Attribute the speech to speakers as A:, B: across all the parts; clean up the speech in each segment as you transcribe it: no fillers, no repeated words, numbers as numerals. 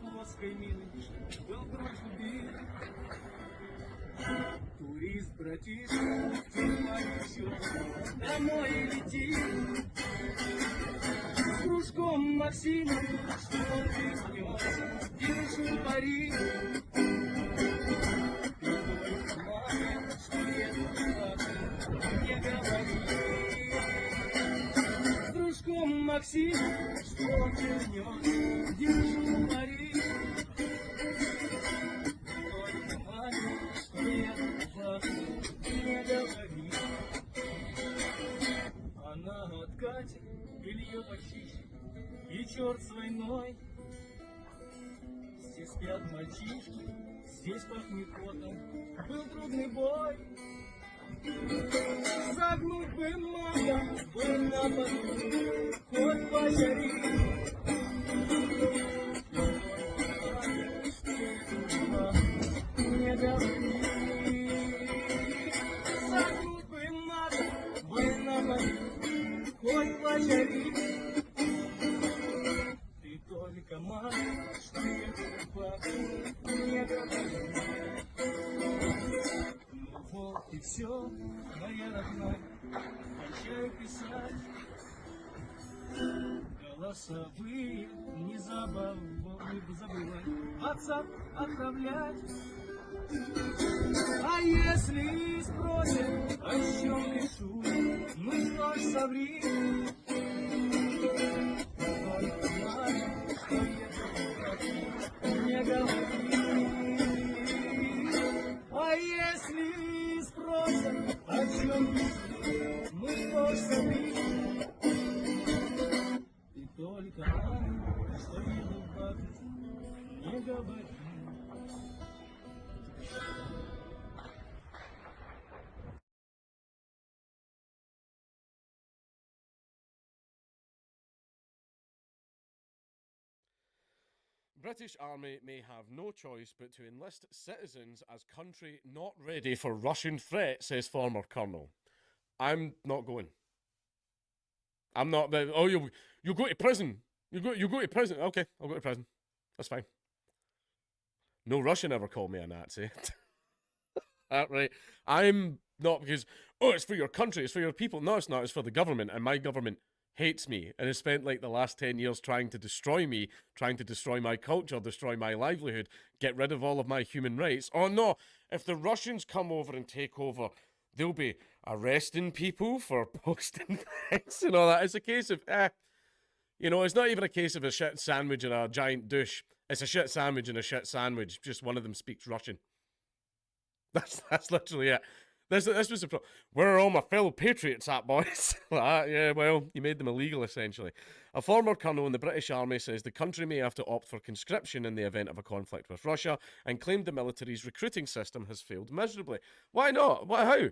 A: плоской милой был прочь убит. Турист, братишка, тихо еще домой летит. С кружком Максима, что он вернется, держу пари. Ты только маме, что это не говори. С кружком Максима, что он вернется, держу пари. Только маме, что это не говори. Она откатит, белье почище, и черт с войной. Здесь спят мальчишки, здесь пахнет потом, был трудный бой. Загнуть бы мага, бы на поду, хоть пожари. Не говори. Загнуть бы мага, бы на поду, хоть пожари. Ты только мама, что я не говори. Ну вот и все, моя родная, кончай писать. Голосовые не забывай WhatsApp отправлять. А если спросят, о чем пишу, ну что ж, соври. Только знай, что я не говори. А если спросят, о чем пишу, ну что ж, соври. Ты только знай, что я не говори.
B: British Army may have no choice but to enlist citizens as country not ready for Russian threat, says former colonel. I'm not going. I'm not. Oh, you go to prison. You go to prison. Okay, I'll go to prison. That's fine. No Russian ever called me a Nazi. Right. I'm not because, oh, it's for your country, it's for your people. No, it's not. It's for the government, and my government hates me and has spent like the last 10 years trying to destroy me, trying to destroy my culture, destroy my livelihood, get rid of all of my human rights. Oh no, if the Russians come over and take over, they'll be arresting people for posting things and all that. It's a case of, it's not even a case of a shit sandwich and a giant douche. It's a shit sandwich and a shit sandwich. Just one of them speaks Russian. That's literally it. This was the problem. Where are all my fellow patriots at, boys? Yeah, well, you made them illegal, essentially. A former colonel in the British Army says the country may have to opt for conscription in the event of a conflict with Russia, and claimed the military's recruiting system has failed miserably. Why not? How?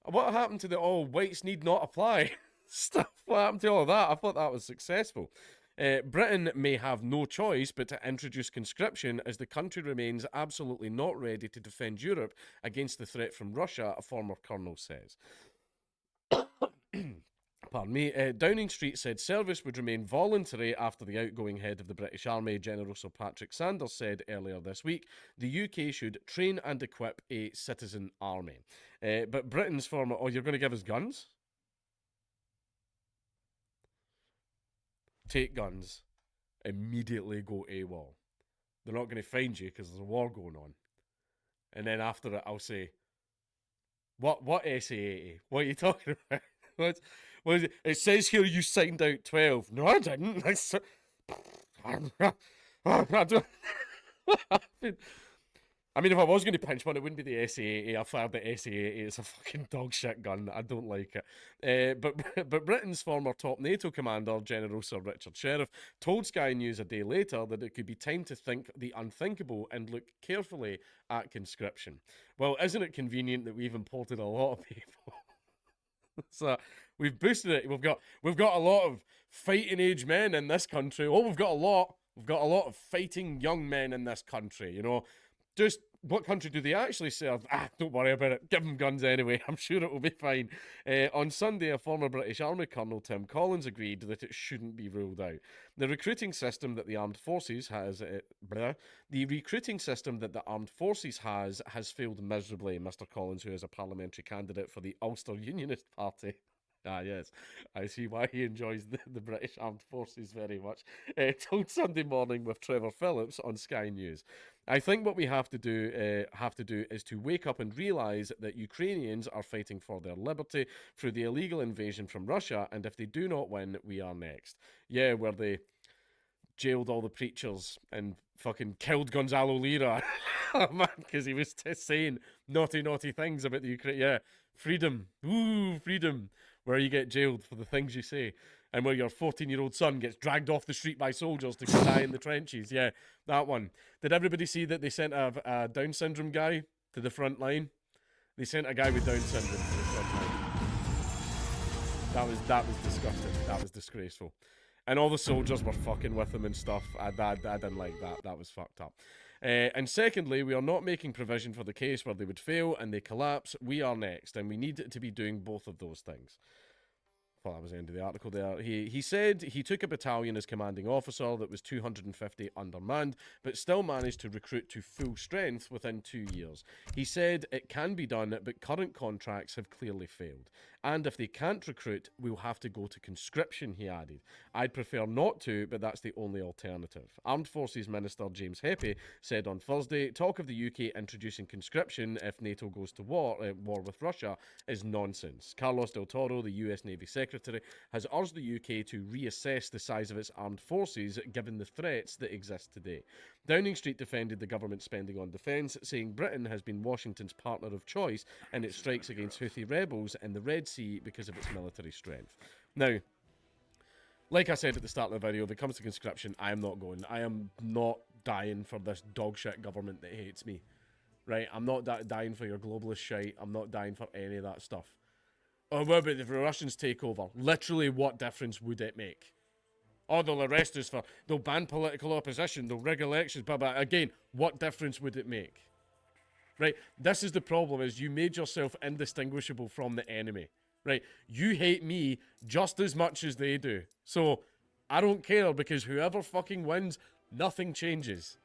B: What happened to the all whites need not apply stuff? What happened to all of that? I thought that was successful. Britain may have no choice but to introduce conscription as the country remains absolutely not ready to defend Europe against the threat from Russia, a former colonel says. Pardon me. Downing Street said service would remain voluntary after the outgoing head of the British Army, General Sir Patrick Sanders, said earlier this week the UK should train and equip a citizen army. But Britain's former... Oh, you're going to give us guns? Take guns, immediately go AWOL. They're not going to find you because there's a war going on. And then after it, I'll say, what SAA? What are you talking about? What is it? It says here you signed out 12. No, I didn't. I mean, if I was going to pinch one, it wouldn't be the SAA. I fired the SAA. It's a fucking dog shit gun. I don't like it. But Britain's former top NATO commander, General Sir Rυθρ, told Sky News a day later that it could be time to think the unthinkable and look carefully at conscription. Well, isn't it convenient that we've imported a lot of people? So we've boosted it. We've got a lot of fighting age men in this country. Oh, we've got a lot of fighting young men in this country. Just what country do they actually serve? Don't worry about it. Give them guns anyway. I'm sure it will be fine. On Sunday, a former British Army Colonel, Tim Collins, agreed that it shouldn't be ruled out. The recruiting system that the armed forces has failed miserably. Mr. Collins, who is a parliamentary candidate for the Ulster Unionist Party. Ah, yes, I see why he enjoys the British Armed Forces very much. Told Sunday Morning with Trevor Phillips on Sky News. I think what we have to do is to wake up and realise that Ukrainians are fighting for their liberty through the illegal invasion from Russia, and if they do not win, we are next. Yeah, where they jailed all the preachers and fucking killed Gonzalo Lira, man, because he was saying naughty things about the Ukraine. Yeah, freedom, ooh, freedom. Where you get jailed for the things you say, and where your 14-year-old son gets dragged off the street by soldiers to go die in the trenches. Yeah, that one. Did everybody see that they sent a Down syndrome guy to the front line? They sent a guy with Down syndrome to the front line. That was disgusting. That was disgraceful. And all the soldiers were fucking with him and stuff. I didn't like that. That was fucked up. And secondly, we are not making provision for the case where they would fail and they collapse. We are next, and we need to be doing both of those things. Well, that was the end of the article there. He said he took a battalion as commanding officer that was 250 undermanned, but still managed to recruit to full strength within 2 years. He said it can be done, but current contracts have clearly failed. And if they can't recruit, we'll have to go to conscription, he added. I'd prefer not to, but that's the only alternative. Armed Forces Minister James Heppy said on Thursday, talk of the UK introducing conscription if NATO goes to war with Russia is nonsense. Carlos Del Toro, the US Navy Secretary, has urged the UK to reassess the size of its armed forces given the threats that exist today. Downing Street defended the government's spending on defence, saying Britain has been Washington's partner of choice in its strikes against Houthi rebels in the Red Sea because of its military strength. Now, like I said at the start of the video, if it comes to conscription, I am not going. I am not dying for this dogshit government that hates me. Right? I'm not dying for your globalist shite. I'm not dying for any of that stuff. Oh, what about if the Russians take over? Literally, what difference would it make? Oh, they'll arrest us they'll ban political opposition, they'll rig elections, but again, what difference would it make? Right? This is the problem, is you made yourself indistinguishable from the enemy. Right? You hate me just as much as they do. So, I don't care, because whoever fucking wins, nothing changes.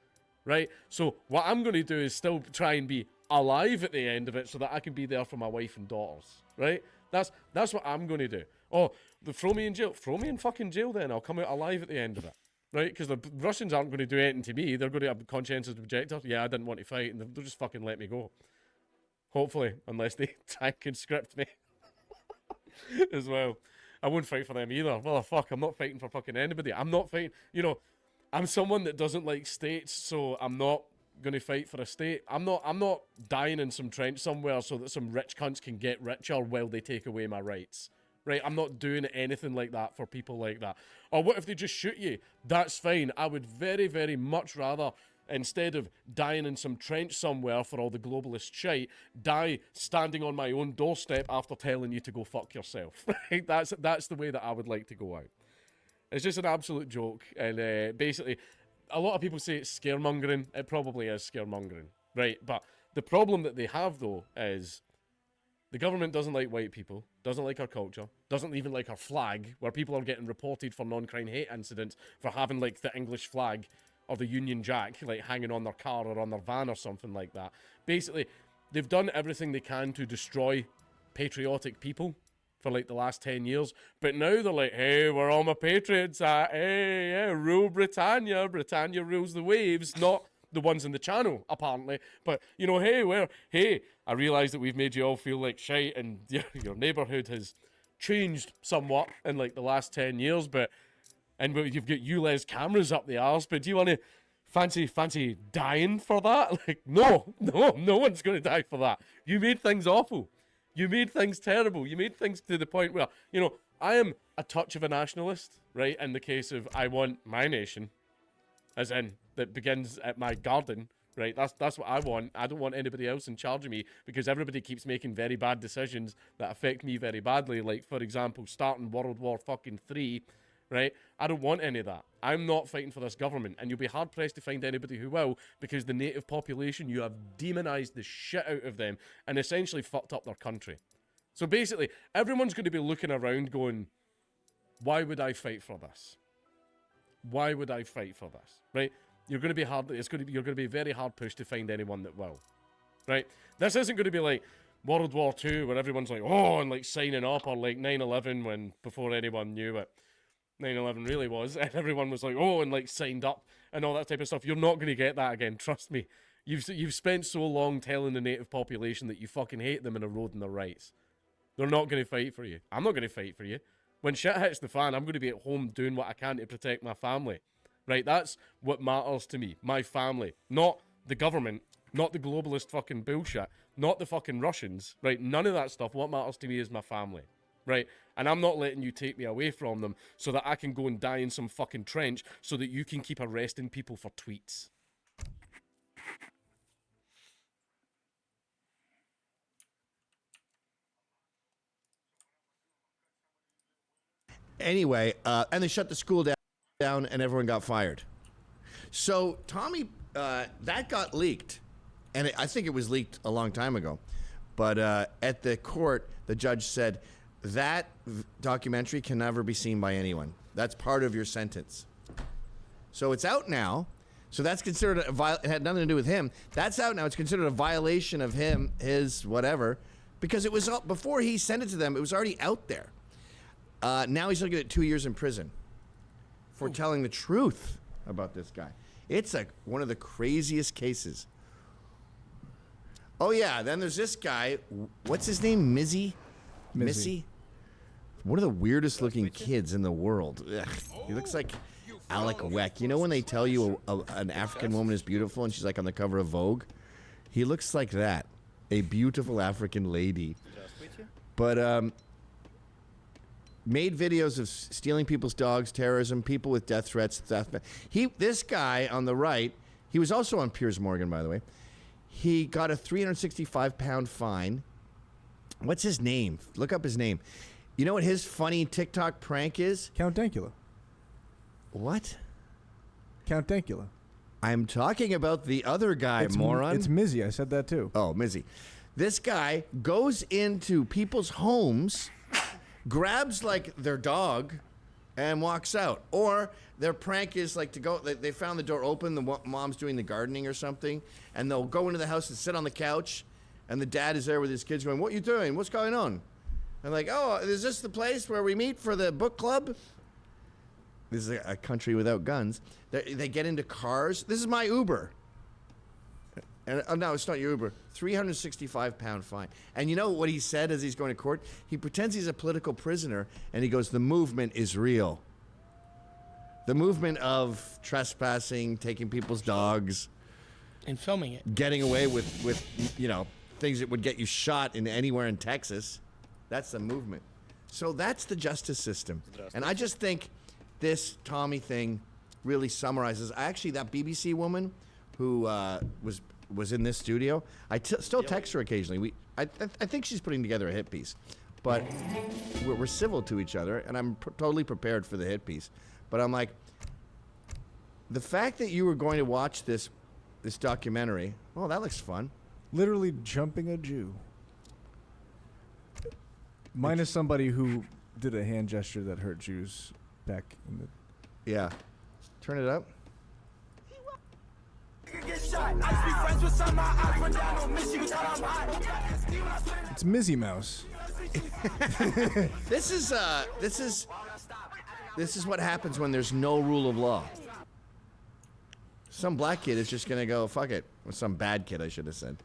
B: Right? So, what I'm going to do is still try and be alive at the end of it so that I can be there for my wife and daughters. Right? That's what I'm going to do. Oh, throw me in jail. Throw me in fucking jail then. I'll come out alive at the end of it. Right? Because the Russians aren't going to do anything to me. They're going to have conscientious objectors. Yeah, I didn't want to fight, and they'll just fucking let me go. Hopefully, unless they try and conscript me as well. I won't fight for them either. Well, fuck, I'm not fighting for fucking anybody. I'm not fighting, I'm someone that doesn't like states, so I'm not going to fight for a state. I'm not dying in some trench somewhere so that some rich cunts can get richer while they take away my rights. Right? I'm not doing anything like that for people like that. Or what if they just shoot you? That's fine. I would very, very much rather, instead of dying in some trench somewhere for all the globalist shite, die standing on my own doorstep after telling you to go fuck yourself. Right? That's the way that I would like to go out. It's just an absolute joke. And basically, a lot of people say it's scaremongering. It probably is scaremongering. Right? But the problem that they have, though, is the government doesn't like white people, doesn't like our culture, doesn't even like our flag, where people are getting reported for non-crime hate incidents for having, like, the English flag or the Union Jack, like, hanging on their car or on their van or something like that. Basically, they've done everything they can to destroy patriotic people for, like, the last 10 years. But now they're like, hey, we're all my patriots. Hey, yeah, rule Britannia. Britannia rules the waves, not the ones in the channel, apparently. But, hey, I realise that we've made you all feel like shite, and your neighbourhood has changed somewhat in, like, the last 10 years, and you've got ULEZ cameras up the arse, but do you want to fancy dying for that? Like, no one's going to die for that. You made things awful. You made things terrible. You made things to the point where, I am a touch of a nationalist, right? In the case of, I want my nation, as in, that begins at my garden, right? That's what I want. I don't want anybody else in charge of me, because everybody keeps making very bad decisions that affect me very badly. Like, for example, starting World War fucking 3, right? I don't want any of that. I'm not fighting for this government, and you'll be hard-pressed to find anybody who will, because the native population, you have demonized the shit out of them and essentially fucked up their country. So basically, everyone's going to be looking around going, why would I fight for this? Why would I fight for this, right? You're going to be you're going to be very hard pushed to find anyone that will, right? This isn't going to be like World War II, where everyone's like, oh, and like signing up, or like 9/11, before anyone knew what 9/11 really was, and everyone was like, oh, and like signed up and all that type of stuff. You're not going to get that again, trust me. You've spent so long telling the native population that you fucking hate them and eroding their rights. They're not going to fight for you. I'm not going to fight for you. When shit hits the fan, I'm going to be at home doing what I can to protect my family. Right? That's what matters to me. My family. Not the government. Not the globalist fucking bullshit. Not the fucking Russians. Right? None of that stuff. What matters to me is my family. Right? And I'm not letting you take me away from them so that I can go and die in some fucking trench so that you can keep arresting people for tweets.
C: Anyway, and they shut the school down and everyone got fired. So Tommy, that got leaked, and I think it was leaked a long time ago. But at the court, the judge said that documentary can never be seen by anyone. That's part of your sentence. So it's out now. So that's considered it had nothing to do with him. That's out now. It's considered a violation of his whatever, because it was before he sent it to them. It was already out there. Now he's looking at 2 years in prison for telling the truth about this guy. It's one of the craziest cases. Oh, yeah. Then there's this guy. What's his name? Missy? One of the weirdest looking kids in the world. Ugh. He looks like Alec Weck. You know when they tell you an African woman is beautiful and she's like on the cover of Vogue? He looks like that. A beautiful African lady. But, made videos of stealing people's dogs, terrorism, people with death threats, theft. This guy on the right, he was also on Piers Morgan, by the way. He got a 365-pound fine. What's his name? Look up his name. You know what his funny TikTok prank is?
D: Count Dankula.
C: What?
D: Count Dankula.
C: I'm talking about the other guy, moron.
D: It's Mizzy. I said that too.
C: Oh, Mizzy. This guy goes into people's homes, grabs like their dog and walks out. Or their prank is like to go, they found the door open, the mom's doing the gardening or something, and they'll go into the house and sit on the couch, and the dad is there with his kids going, what are you doing? What's going on? And like, oh, is this the place where we meet for the book club? This is a country without guns. They get into cars. This is my Uber. And, oh, no, it's not your Uber. 365-pound fine. And you know what he said as he's going to court? He pretends he's a political prisoner, and he goes, the movement is real. The movement of trespassing, taking people's dogs.
E: And filming it.
C: Getting away with you know, things that would get you shot in anywhere in Texas. That's the movement. So that's the justice system. And I just think this Tommy thing really summarizes. Actually, that BBC woman who was in this studio, I still text her occasionally. I think she's putting together a hit piece, but we're civil to each other, and I'm totally prepared for the hit piece. But I'm like, the fact that you were going to watch this documentary, oh, that looks fun.
D: Literally jumping a Jew. Minus somebody who did a hand gesture that hurt Jews back in the...
C: Yeah. Turn it up.
D: It's Mizzy Mouse.
C: This is what happens when there's no rule of law. Some black kid is just gonna go fuck it. Or some bad kid, I should have said.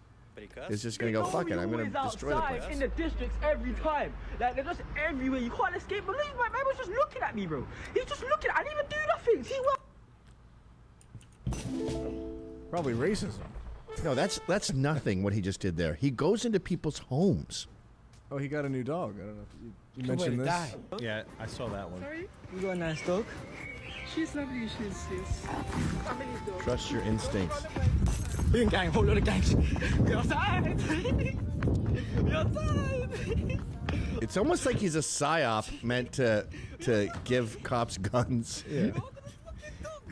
C: Is just gonna go fuck it. I'm gonna destroy the place.
F: In the districts every time, like they're just everywhere. You can't escape. Believe my man was just looking at me, bro. He's just looking. I didn't even do nothing. He was.
D: Probably racism.
C: No, that's nothing. What he just did there. He goes into people's homes.
D: Oh, he got a new dog. I don't know if you mentioned this.
E: Die.
G: Yeah, I saw that one.
F: Sorry, you got a nice dog. She's lovely. She's. Family's dog.
C: Trust your instincts.
E: Gang, whole lot of gangs. Go outside.
F: You're tired.
C: It's almost like he's a psyop meant to give cops guns.
D: Yeah.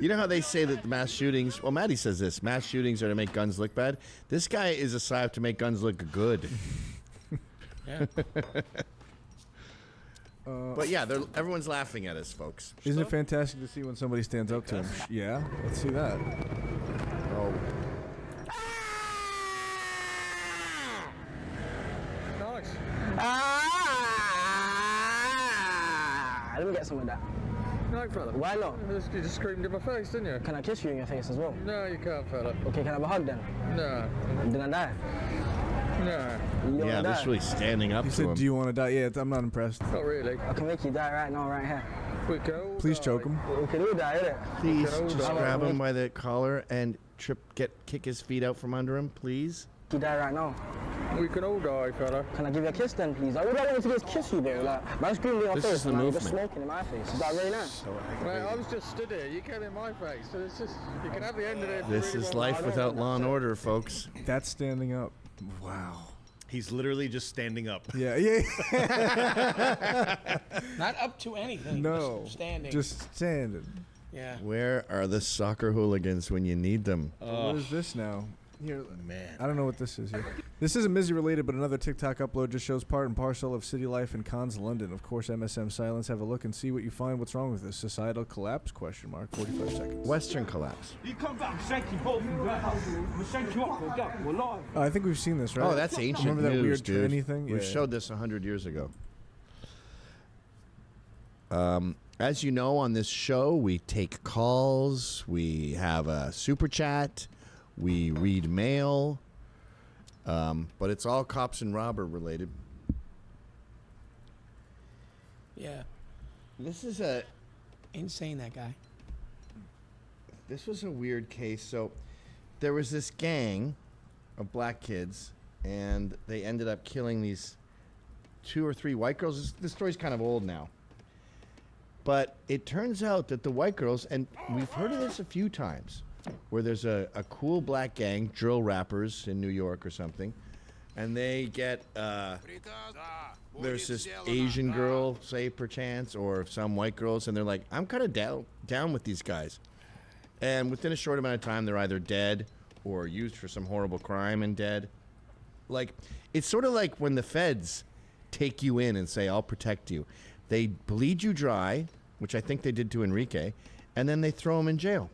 C: You know how they say that the mass shootings, well, Maddie says this, mass shootings are to make guns look bad? This guy is a psyop to make guns look good.
B: Yeah.
C: But yeah, everyone's laughing at us, folks.
D: Isn't it fantastic to see when somebody stands up to him? Yeah, let's see that.
C: Oh.
B: Nice.
F: Let me get some of that.
B: No, fella.
F: Why not?
B: You just screamed in my face, didn't you?
F: Can I kiss you in your face as well?
B: No, you can't, fella.
F: Okay, can I have a hug then?
B: No.
F: Then I die.
B: No.
F: You
C: Yeah,
F: wanna
C: this
F: die?
C: really standing up
D: He
C: to
D: said,
C: him.
D: "Do you want to die?" Yeah, I'm not impressed.
B: Not really.
F: I can make you die right now, right here.
B: We can all
D: Please
B: die.
D: choke him.
F: We can all die, innit?
C: Please
B: can all
C: just
B: die.
C: grab him by the collar and kick his feet out from under him, please.
F: You die right now.
B: We can all die, fella.
F: Can I give you a kiss then, please? All I want to do is kiss you, bro. Like, man screaming in your
C: This
F: face,
C: is the
F: and you're
C: movement.
F: just smoking in my face. Is that really nice?
B: Mate, I was just stood here. You came in my face. So it's just, you can have the end of it. if you
C: This
B: really
C: is
B: want.
C: life without law and order, folks.
D: That's standing up. Wow.
C: He's literally just standing up.
D: Yeah, yeah.
E: Not up to anything.
D: No,
E: Just standing.
D: just standing.
E: Yeah.
C: Where are the soccer hooligans when you need them?
D: What is this now? Here,
C: Man.
D: I don't know what this is here. This isn't Mizzy related, but another TikTok upload just shows part and parcel of city life in Cannes, London. Of course, MSM silence. Have a look and see what you find. What's wrong with this? Societal collapse? Question mark. 45 seconds.
C: Western collapse.
F: You come back, shake you both. We'll shake you up, we'll go. We're live.
D: I think we've seen this, right?
C: Oh, that's ancient
D: Remember that
C: news,
D: weird
C: dude.
D: tranny thing?
C: We
D: Yeah.
C: showed this 100 years ago. As you know, on this show, we take calls, we have a super chat, we read mail, but it's all cops and robber related.
E: Yeah.
C: This was a weird case. So there was this gang of black kids, and they ended up killing these 2 or 3 white girls. This story's kind of old now. But it turns out that the white girls, and we've heard of this a few times, where there's a cool black gang, drill rappers in New York or something, and they get, there's this Asian girl, say, perchance, or some white girls, and they're like, I'm kind of down with these guys. And within a short amount of time, they're either dead or used for some horrible crime and dead. Like, it's sort of like when the feds take you in and say, I'll protect you. They bleed you dry, which I think they did to Enrique, and then they throw him in jail,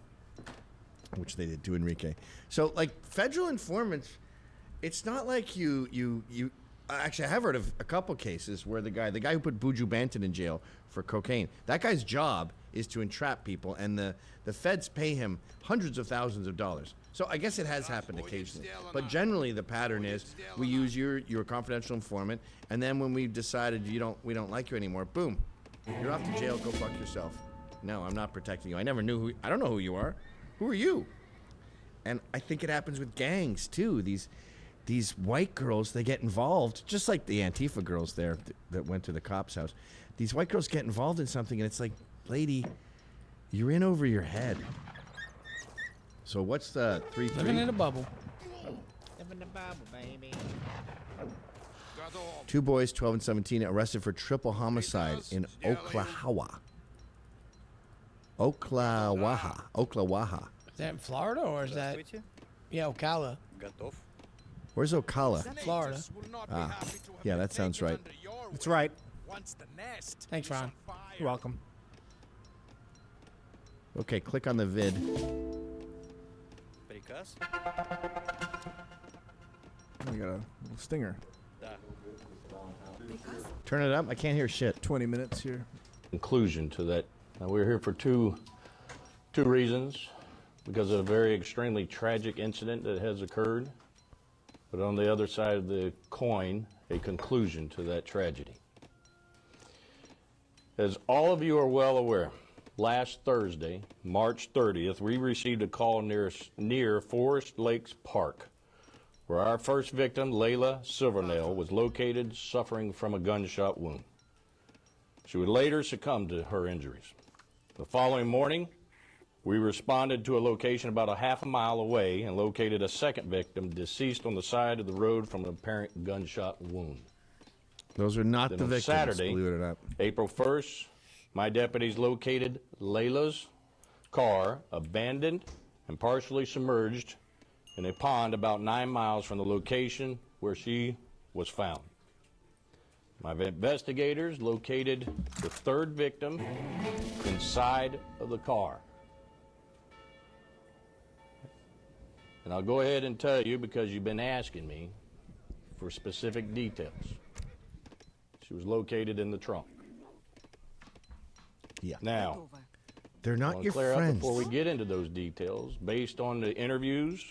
C: which they did to Enrique. So, like, federal informants, it's not like you. Actually, I have heard of a couple cases where the guy who put Buju Banton in jail for cocaine, that guy's job is to entrap people, and the feds pay him hundreds of thousands of dollars. So I guess it has happened occasionally. But generally the pattern is we use your confidential informant, and then when we've decided we don't like you anymore, boom, you're off to jail, go fuck yourself. No, I'm not protecting you. I don't know who you are. Who are you? And I think it happens with gangs too. These white girls, they get involved, just like the Antifa girls there that went to the cop's house. These white girls get involved in something, and it's like, lady, you're in over your head. So what's the 3-3?
E: Living in a bubble.
C: 2 boys, 12 and 17, arrested for triple homicide in Oklahoma. Oklahoma.
E: Is that in Florida or is that? Yeah, Ocala,
C: Where's Ocala?
E: Florida.
C: Yeah, that sounds right.
D: That's right.
E: Thanks, Ron.
D: You're welcome.
C: Okay, click on the vid.
D: We got a little stinger.
C: Turn it up. I can't hear shit.
D: 20 minutes here.
G: Conclusion to that. Now, we're here for two reasons. Because of a very extremely tragic incident that has occurred, but on the other side of the coin, a conclusion to that tragedy. As all of you are well aware, last Thursday, March 30th, we received a call near Forest Lakes Park, where our first victim, Layla Silvernail, was located suffering from a gunshot wound. She would later succumb to her injuries. The following morning, We responded to a location about a half a mile away and located a second victim deceased on the side of the road from an apparent gunshot wound.
C: Those are not
G: Then
C: the
G: on
C: victims,
G: Saturday,
C: believe it or not.
G: April 1st, my deputies located Layla's car abandoned and partially submerged in a pond about 9 miles from the location where she was found. My investigators located the third victim inside of the car. And I'll go ahead and tell you, because you've been asking me for specific details. She was located in the trunk.
C: Yeah.
G: Now,
C: They're
G: I
C: not
G: want
C: your
G: to clear up
C: friends.
G: before we get into those details. Based on the interviews,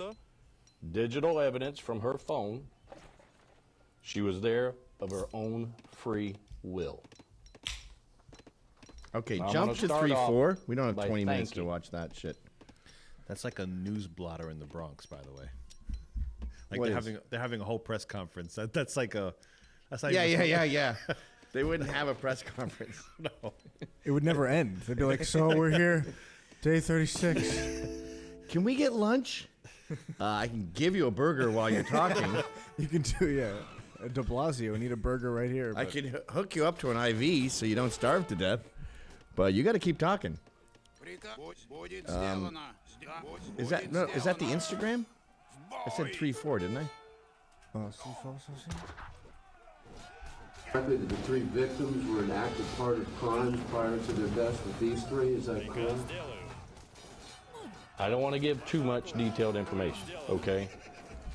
G: digital evidence from her phone, she was there of her own free will.
C: Okay,
G: I'm
C: jump
G: gonna
C: to
G: start
C: 3-4. We don't have
G: by
C: 20 minutes to
G: thanking-
C: watch that shit.
H: That's like a news blotter in the Bronx, by the way. Like
C: What
H: they're having a whole press conference. That's like a. That's not
C: Yeah,
H: even
C: yeah. They wouldn't have a press conference.
H: No.
D: It would never end. They'd be like, so we're here, day 36.
C: Can we get lunch? I can give you a burger while you're talking.
D: You can do, yeah, a de Blasio and eat a burger right here.
C: I
D: but-
C: can hook you up to an IV so you don't starve to death. But you got to keep talking. Is that the Instagram? I said 3-4, didn't I?
I: The three victims were an active part of crimes prior to their deaths with these three, is that correct?
G: I don't want to give too much detailed information, okay?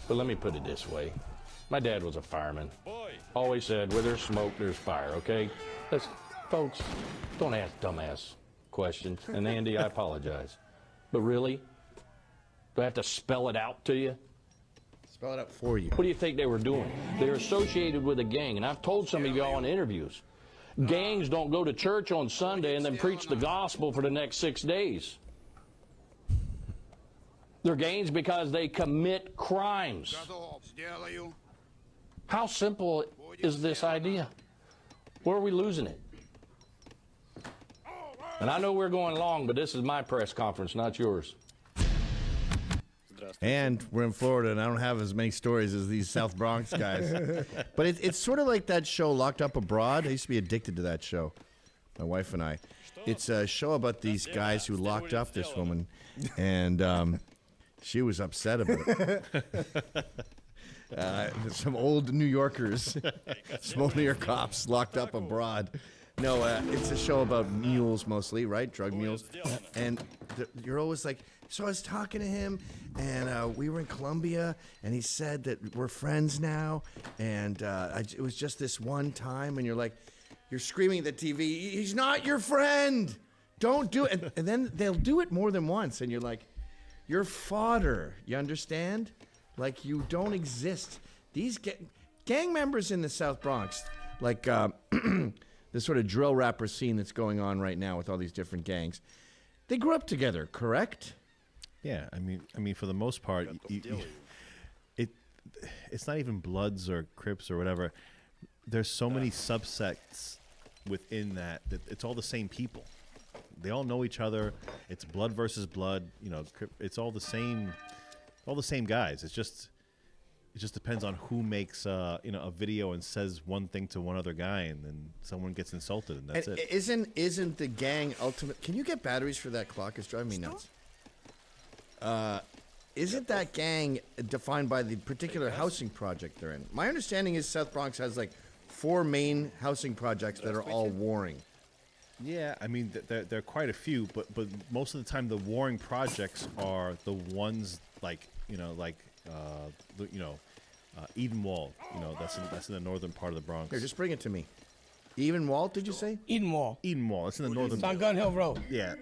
G: But let me put it this way. My dad was a fireman. Always said, where there's smoke, there's fire, okay? Folks, don't ask dumbass questions. And Andy, I apologize. But really? Do I have to spell it out to you?
C: Spell it out for you.
G: What do you think they were doing? They're associated with a gang, and I've told some of y'all in interviews, gangs don't go to church on Sunday and then preach the gospel for the next 6 days. They're gangs because they commit crimes. How simple is this idea? Where are we losing it? And I know we're going long, but this is my press conference, not yours.
C: And we're in Florida, and I don't have as many stories as these South Bronx guys. But it's sort of like that show, Locked Up Abroad. I used to be addicted to that show, my wife and I. It's a show about these guys who locked up this woman, and she was upset about it. Some old New Yorkers, some old New York cops locked up abroad. No, it's a show about mules mostly, right? Drug mules. And you're always like, so I was talking to him, and we were in Colombia, and he said that we're friends now, and it was just this one time, and you're like, you're screaming at the TV, he's not your friend! Don't do it! And then they'll do it more than once, and you're like, you're fodder, you understand? Like, you don't exist. These gang members in the South Bronx, like the sort of drill rapper scene that's going on right now with all these different gangs, they grew up together, correct?
H: Yeah, I mean, for the most part, it's not even Bloods or Crips or whatever. There's so many subsects within that it's all the same people. They all know each other. It's blood versus blood. You know, it's all the same guys. It just depends on who makes a video and says one thing to one other guy, and then someone gets insulted, and that's it.
C: Isn't the gang ultimate? Can you get batteries for that clock? It's driving me nuts. Isn't that gang defined by the particular housing project they're in? My understanding is South Bronx has like 4 main housing projects that are all warring.
H: Yeah, I mean, there are quite a few, but most of the time the warring projects are the ones like Eden Wall. You know, that's in the northern part of the Bronx.
C: Here, just bring it to me. Even Walt, did you say?
E: Eden Wall.
H: Eden Wall. It's in the northern.
E: It's on Gun Hill Road.
H: Yeah,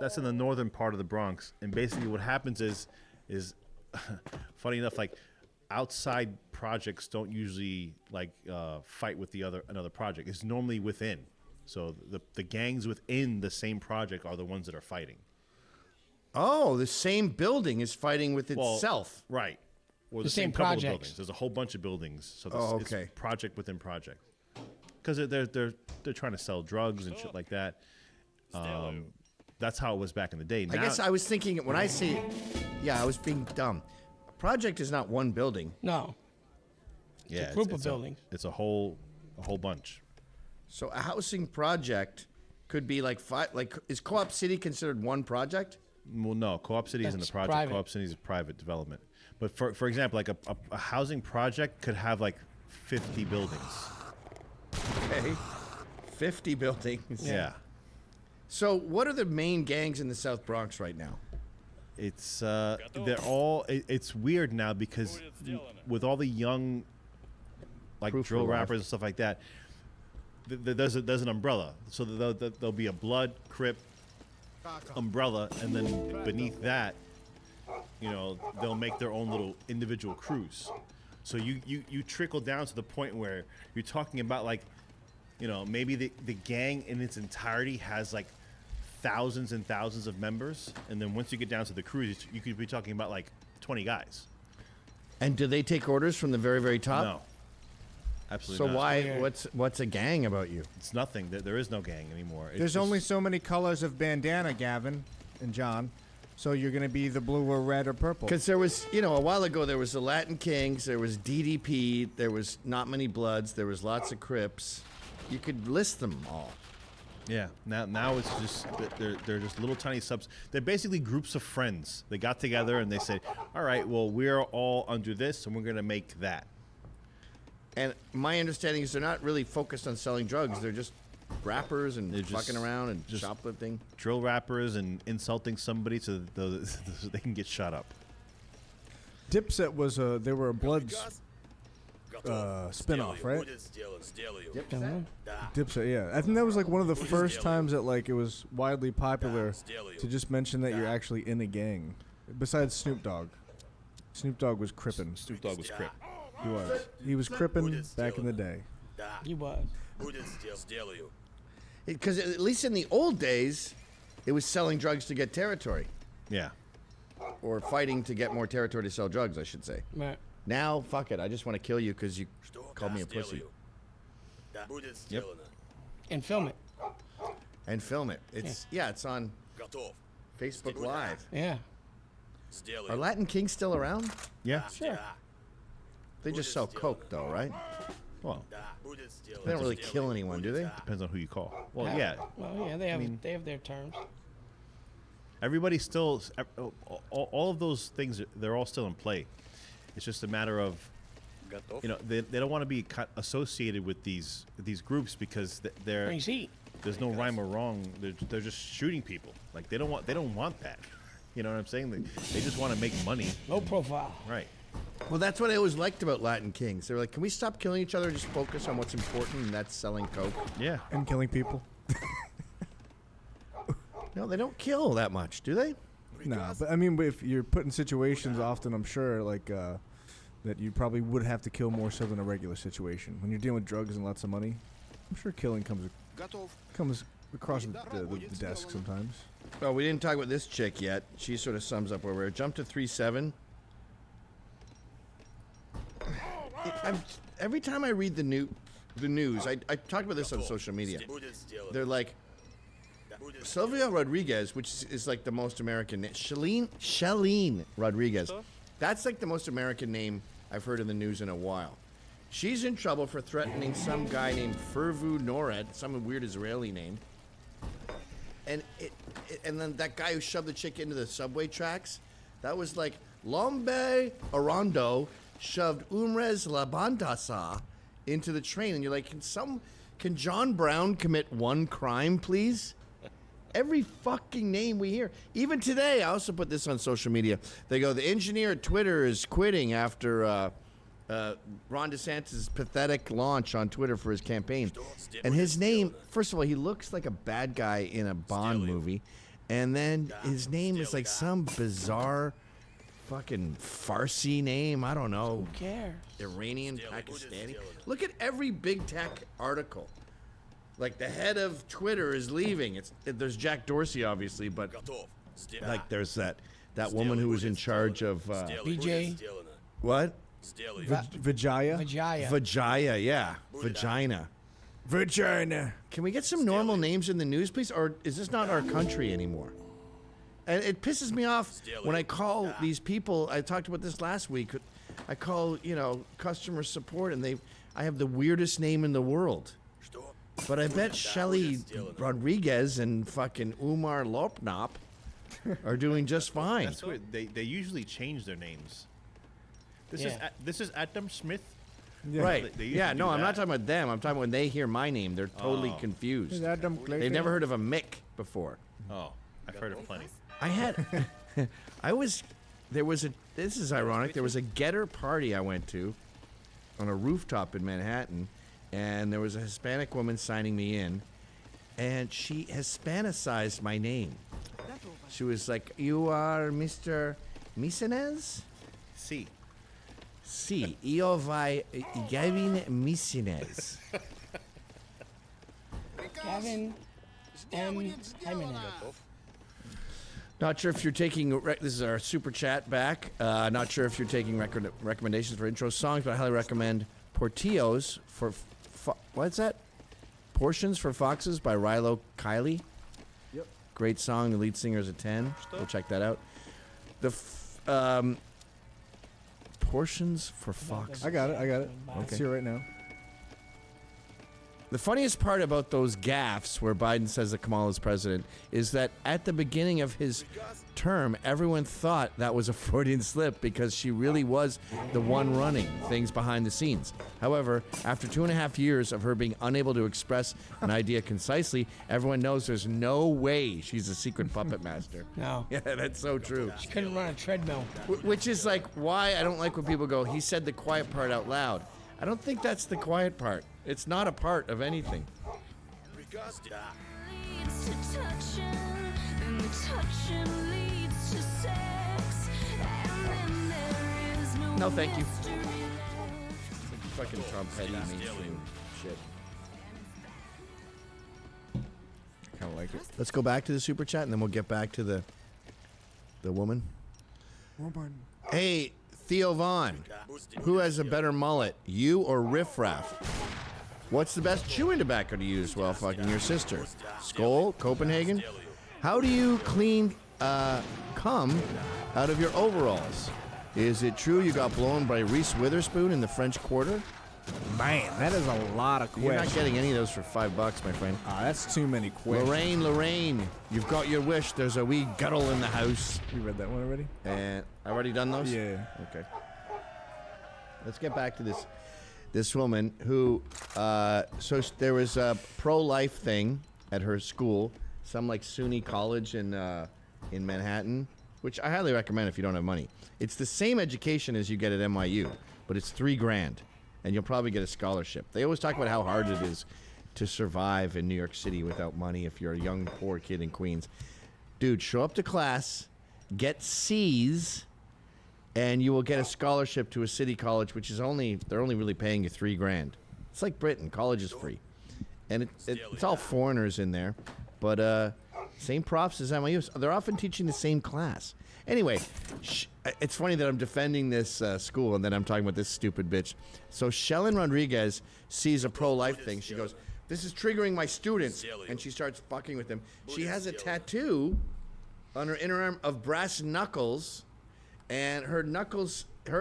H: that's in the northern part of the Bronx. And basically, what happens is funny enough, like outside projects don't usually like fight with another project. It's normally within. So the gangs within the same project are the ones that are fighting.
C: Oh, the same building is fighting with itself.
H: Right. Or
E: The same
H: couple of
E: projects.
H: buildings. There's a whole bunch of buildings. So
C: okay.
H: it's project within project. Because they're trying to sell drugs and shit like that. that's how it was back in the day.
C: I guess I was thinking when I say, I was being dumb. A project is not one building.
E: No.
H: Yeah,
E: a group of buildings.
H: It's a whole bunch.
C: So a housing project could be like five. Like, is Co-op City considered one project?
H: Well, no, Co-op City isn't a
E: That's
H: project.
E: private.
H: Co-op City is a private development. But for example, like a housing project could have like 50 buildings.
C: Okay, 50 buildings.
H: Yeah.
C: So what are the main gangs in the South Bronx right now?
H: It's they're all. It's weird now because with all the young, like
C: Proof
H: drill
C: for life.
H: rappers and stuff like that, there's an umbrella. So there'll be a Blood, Crip, umbrella, and then beneath that, they'll make their own little individual crews. So you trickle down to the point where you're talking about like, maybe the gang in its entirety has like thousands and thousands of members, and then once you get down to the crews, you could be talking about like 20 guys.
C: And do they take orders from the very, very top?
H: No, absolutely
C: So
H: not.
C: why? What's a gang about you?
H: It's nothing. There is no gang anymore. It's
D: There's
H: just-
D: only so many colors of bandana, Gavin and John. So you're going to be the blue or red or purple.
C: Because there was, a while ago, there was the Latin Kings, there was DDP, there was Not Many Bloods, there was lots of Crips. You could list them all.
H: Yeah. Now it's just they're just little tiny subs. They're basically groups of friends. They got together and they said, "All right, well, we're all under this, and we're going to make that."
C: And my understanding is they're not really focused on selling drugs. They're just rappers and
H: They're just-
C: fucking around and
H: just-
C: shoplifting.
H: Drill rappers and insulting somebody so they can get shot up.
D: Dipset was they were a Bloods spinoff, right? Dipset, yeah. I think that was like one of the first times that like it was widely popular to just mention that you're actually in a gang. Besides Snoop Dogg. Snoop Dogg was crippin'.
H: Snoop Dogg was Crip.
D: He was. He was crippin' back in the day.
E: He was.
C: Because at least in the old days, it was selling drugs to get territory.
H: Yeah.
C: Or fighting to get more territory to sell drugs, I should say.
E: Right.
C: Now, fuck it. I just want to kill you because you called me a pussy.
H: Yep.
E: And film it.
C: And film it. It's it's on Facebook Live.
E: Yeah.
C: Are Latin Kings still around?
H: Yeah.
E: Sure.
C: They just sell coke, though, right?
H: Well,
C: They don't really kill anyone, do they?
H: depends on who you call. Well, yeah.
E: Well, yeah, they have their terms.
H: Everybody still, all of those things, they're all still in play. It's just a matter of, they don't want to be associated with these groups because
E: Brings heat.
H: there's no rhyme or wrong. They're just shooting people. Like they don't want that. You know what I'm saying? They just want to make money.
E: Low profile.
H: Right.
C: Well, that's what I always liked about Latin Kings. They were like, can we stop killing each other and just focus on what's important, and that's selling coke?
H: Yeah.
D: And killing people.
C: No, they don't kill that much, do they?
D: No, but I mean, if you're put in situations often, I'm sure, like, that you probably would have to kill more so than a regular situation. When you're dealing with drugs and lots of money, I'm sure killing comes across the desk sometimes.
C: Oh, we didn't talk about this chick yet. She sort of sums up where we're. Jump to 3-7. Every time I read the news, I talked about this on social media. They're like, Sylvia Rodriguez, which is like the most American name. Shalene Rodriguez. That's like the most American name I've heard in the news in a while. She's in trouble for threatening some guy named Fervu Nored, some weird Israeli name. And then that guy who shoved the chick into the subway tracks, that was like Lombe Orondo shoved Umrez Labandasa into the train. And you're like, can John Brown commit one crime, please? Every fucking name we hear. Even today, I also put this on social media. They go, the engineer at Twitter is quitting after Ron DeSantis' pathetic launch on Twitter for his campaign. And his name, first of all, he looks like a bad guy in a Bond movie. And then his name is like some bizarre fucking Farsi name. I don't know.
E: Who cares?
C: Iranian, Pakistani. Look at every big tech article. Like the head of Twitter is leaving. There's Jack Dorsey, obviously, but like there's that woman who was in charge of
E: BJ.
C: what?
D: Vijaya?
E: Vijaya.
C: Vagina, yeah. Vagina.
D: Vagina.
C: Can we get some normal names in the news, please? Or is this not our country anymore? And it pisses me off when I call these people. I talked about this last week. I call, customer support, and I have the weirdest name in the world. But I bet Shelly Rodriguez and fucking Umar Lopnop are doing just fine.
H: That's weird. They usually change their names. This is Adam Smith.
C: Yeah. Right. I'm not talking about them. I'm talking about when they hear my name, they're totally confused. They've never heard of a Mick before.
H: Oh, I've heard of plenty.
C: This is ironic. There was a getter party I went to on a rooftop in Manhattan, and there was a Hispanic woman signing me in, and she Hispanicized my name. She was like, "You are Mr. Misenez?" Sí, yo vai Gavin Misenez.
E: Gavin M. Jimenez.
C: Not sure if you're taking, this is our super chat back. Not sure if you're taking recommendations for intro songs, but I highly recommend Portillos for, what's that? Portions for Foxes by Rilo Kiley. Yep. Great song. The lead singer is a 10. Go check that out. Portions for Foxes.
D: I got it. Okay. Let's hear it right now.
C: The funniest part about those gaffes where Biden says that Kamala is president is that at the beginning of his term, everyone thought that was a Freudian slip because she really was the one running things behind the scenes. However, after 2.5 years of her being unable to express an idea concisely, everyone knows there's no way she's a secret puppet master.
E: No.
C: Yeah, that's so true.
E: She couldn't run a treadmill.
C: Which is like why I don't like when people go, he said the quiet part out loud. I don't think that's the quiet part. It's not a part of anything. No, thank you. Fucking Trump-heady mainstream shit.
D: Kind of like it.
C: Let's go back to the super chat, and then we'll get back to the woman. Hey, Theo Vaughn, who has a better mullet, you or Riff Raff? What's the best chewing tobacco to use while fucking your sister? Skoal, Copenhagen? How do you clean cum out of your overalls? Is it true you got blown by Reese Witherspoon in the French Quarter?
D: Man, that is a lot of questions.
C: You're not getting any of those for $5, my friend.
D: That's too many questions.
C: Lorraine, you've got your wish. There's a wee guttle in the house.
D: You read that one already?
C: And I've already done those?
D: Yeah.
C: Okay. Let's get back to this woman who, so there was a pro-life thing at her school, some like SUNY college in Manhattan, which I highly recommend if you don't have money. It's the same education as you get at NYU, but it's $3,000, and you'll probably get a scholarship. They always talk about how hard it is to survive in New York City without money if you're a young, poor kid in Queens. Dude, show up to class, get C's, and you will get a scholarship to a city college, which is they're only really paying you $3,000. It's like Britain, college is free. And it's all foreigners in there, but same profs as NYU. They're often teaching the same class. Anyway, it's funny that I'm defending this school and then I'm talking about this stupid bitch. So Shellen Rodriguez sees a pro-life thing. She goes, "This is triggering my students," and she starts fucking with them. She has a tattoo on her inner arm of brass knuckles, and her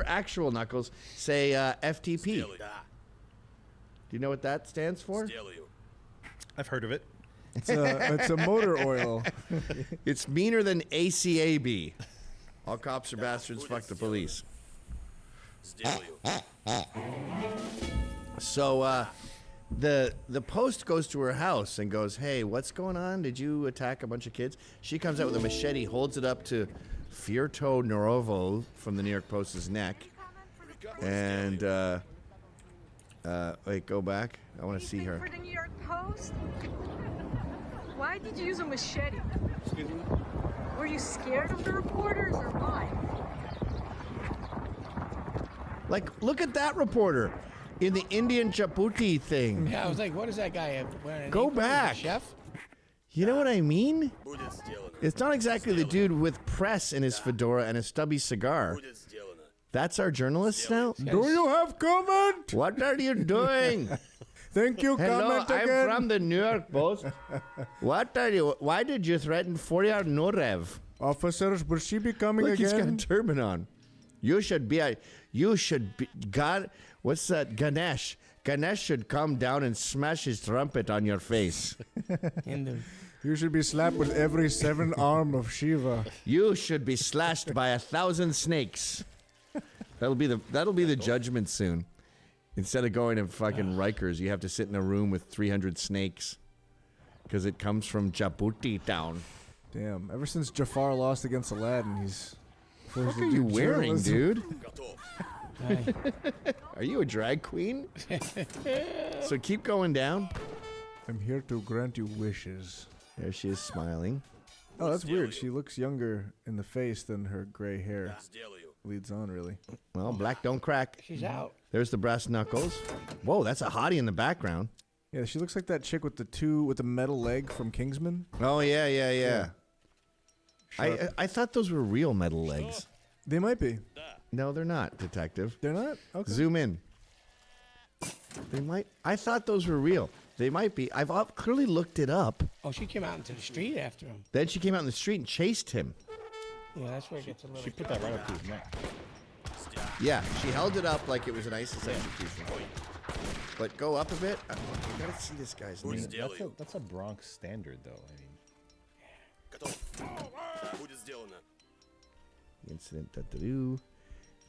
C: actual knuckles say FTP. Do you know what that stands for?
H: I've heard of it.
D: It's a motor oil.
C: It's meaner than ACAB. All cops are bastards. Fuck the police. So the Post goes to her house and goes, "Hey, what's going on? Did you attack a bunch of kids?" She comes out with a machete, holds it up to Fierto Norovo from the New York Post's neck, and wait, go back. I want to see her.
J: For the New York Post? Why did you use a machete?
F: Excuse me?
J: Were you scared of the reporters or why?
C: Like, look at that reporter in the Indian chaputi thing.
E: Yeah, I was like, what is that guy wearing? An
C: Go
E: apron?
C: back.
E: Chef?
C: You know what I mean? It's not exactly the dude with press in his fedora and a stubby cigar. That's our journalist now?
D: Do you have comment?
C: What are you doing?
D: Thank you.
C: Hello,
D: Comment
C: I'm
D: again.
C: from the New York Post. What are you? Why did you threaten 4-yard no rev?
D: Officers, will she be coming
C: Look, he's got a
D: again?
C: turban on. You should be. God, what's that? Ganesh. Ganesh should come down and smash his trumpet on your face.
D: You should be slapped with every 7 arm of Shiva.
C: You should be slashed by 1,000 snakes. That'll be the judgment soon. Instead of going to fucking Rikers, you have to sit in a room with 300 snakes. Because it comes from Djibouti town.
D: Damn, ever since Jafar lost against Aladdin, he's...
C: What are you wearing, dude?
E: Hi.
C: Are you a drag queen? So keep going down.
D: I'm here to grant you wishes.
C: There she is smiling.
D: Oh, that's weird. She looks younger in the face than her gray hair leads on, really.
C: Well, black don't crack.
E: She's out.
C: There's the brass knuckles. Whoa, that's a hottie in the background.
D: Yeah, she looks like that chick with the metal leg from Kingsman.
C: Oh, yeah. I thought those were real metal legs.
D: They might be.
C: No, they're not, detective.
D: They're not? Okay.
C: Zoom in. They might. I thought those were real. They might be. I've clearly looked it up.
E: Oh, she came out into the street after him.
C: Then she came out in the street and chased him.
E: Yeah, that's where it gets a little...
H: She put that right up to his neck.
C: Yeah, she held it up like it was an ISIS execution. But go up a bit. I gotta see this guy's name.
H: That's a Bronx standard, though. I mean,
C: Incident.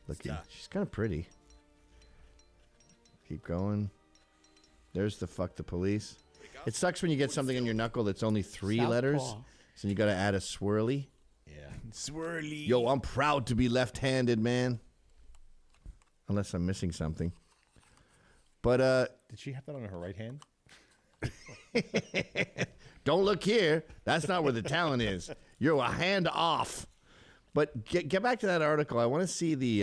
C: Looking. She's kind of pretty. Keep going. There's the fuck the police. It sucks when you get something in your knuckle that's only 3 letters. So you gotta add a swirly.
H: yeah.
D: Swirly.
C: Yo, I'm proud to be left-handed, man. Unless I'm missing something. But,
H: Did she have that on her right hand?
C: don't look here. That's not where the talent is. You're a hand off. But get back to that article. I want to see the...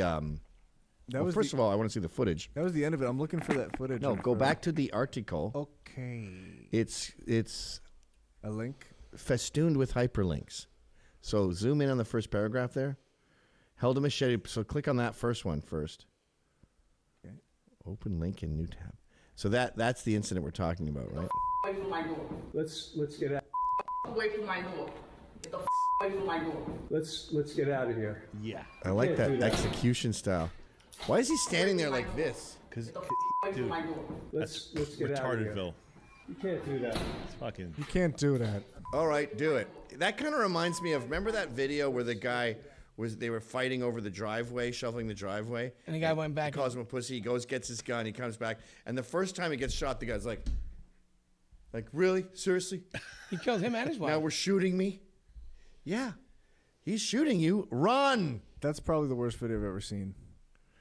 C: first of all, I want to see the footage.
D: That was the end of it. I'm looking for that footage.
C: No, go back to the article.
D: Okay.
C: It's
D: a link?
C: Festooned with hyperlinks. So zoom in on the first paragraph there. Held a machete. So click on that first one first.
D: Okay.
C: Open link in new tab. So that's the incident we're talking about, right?
F: Away from my door.
I: Let's get out.
F: Away from my door. Get the away from my door.
I: Let's get out of here.
H: Yeah.
C: I like
I: can't do
C: that
I: that.
C: execution style. Why is he standing there like this?
H: Because,
F: Away
H: dude,
F: from my door.
I: Let's get out of here.
H: retardedville.
I: You can't do that.
H: It's fucking.
D: You can't do that.
C: All right, do it. That kind of reminds me of, remember that video where the guy they were fighting over the driveway, shoveling the driveway?
E: And the guy went back.
C: He calls him a pussy. He goes, gets his gun. He comes back. And the first time he gets shot, the guy's like, really? Seriously?
E: He killed him and his wife.
C: Now we're shooting me? Yeah. He's shooting you. Run!
D: That's probably the worst video I've ever seen.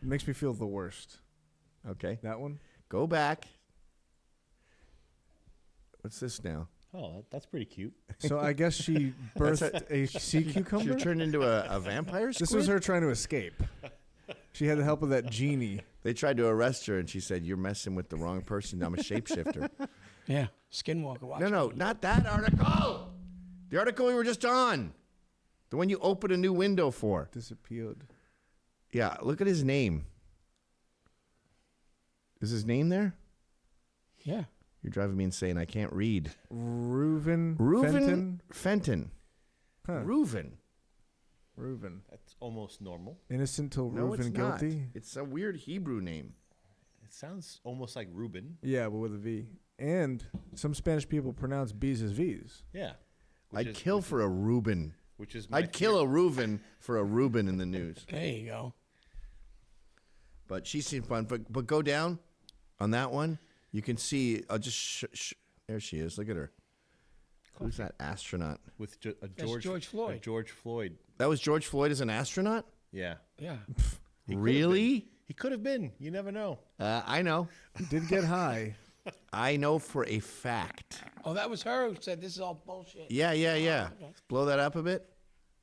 D: It makes me feel the worst.
C: Okay.
D: That one?
C: Go back. What's this now?
H: Oh, that's pretty cute.
D: So I guess she birthed a sea cucumber?
C: She turned into a vampire squid?
D: This was her trying to escape. She had the help of that genie.
C: They tried to arrest her, and she said, "You're messing with the wrong person. I'm a shapeshifter."
E: Yeah, Skinwalker. Watch
C: No, not that article. The article we were just on. The one you opened a new window for.
D: Disappeared.
C: Yeah, look at his name. Is his name there?
E: Yeah.
C: You're driving me insane. I can't read.
D: Reuven
C: Fenton.
D: Huh.
C: Reuven.
H: That's almost normal.
D: Innocent till
C: No, it's
D: Reuven
C: not.
D: guilty?
C: It's a weird Hebrew name.
H: It sounds almost like Reuben.
D: Yeah, but with a V. And some Spanish people pronounce B's as V's.
H: Yeah.
C: I'd kill for a Reuben.
H: Which is
C: I'd kill a Reuven for a Reuben in the news.
E: There you go.
C: But she seemed fun. But go down on that one. You can see. I'll just there she is. Look at her. Who's that astronaut?
H: With
E: George Floyd.
H: George Floyd.
C: That was George Floyd as an astronaut?
H: Yeah.
E: Yeah.
C: Really?
H: He could have been. You never know.
C: I know.
D: He did get high.
C: I know for a fact.
E: Oh, that was her who said this is all bullshit.
C: Yeah.
E: Okay.
C: Blow that up a bit.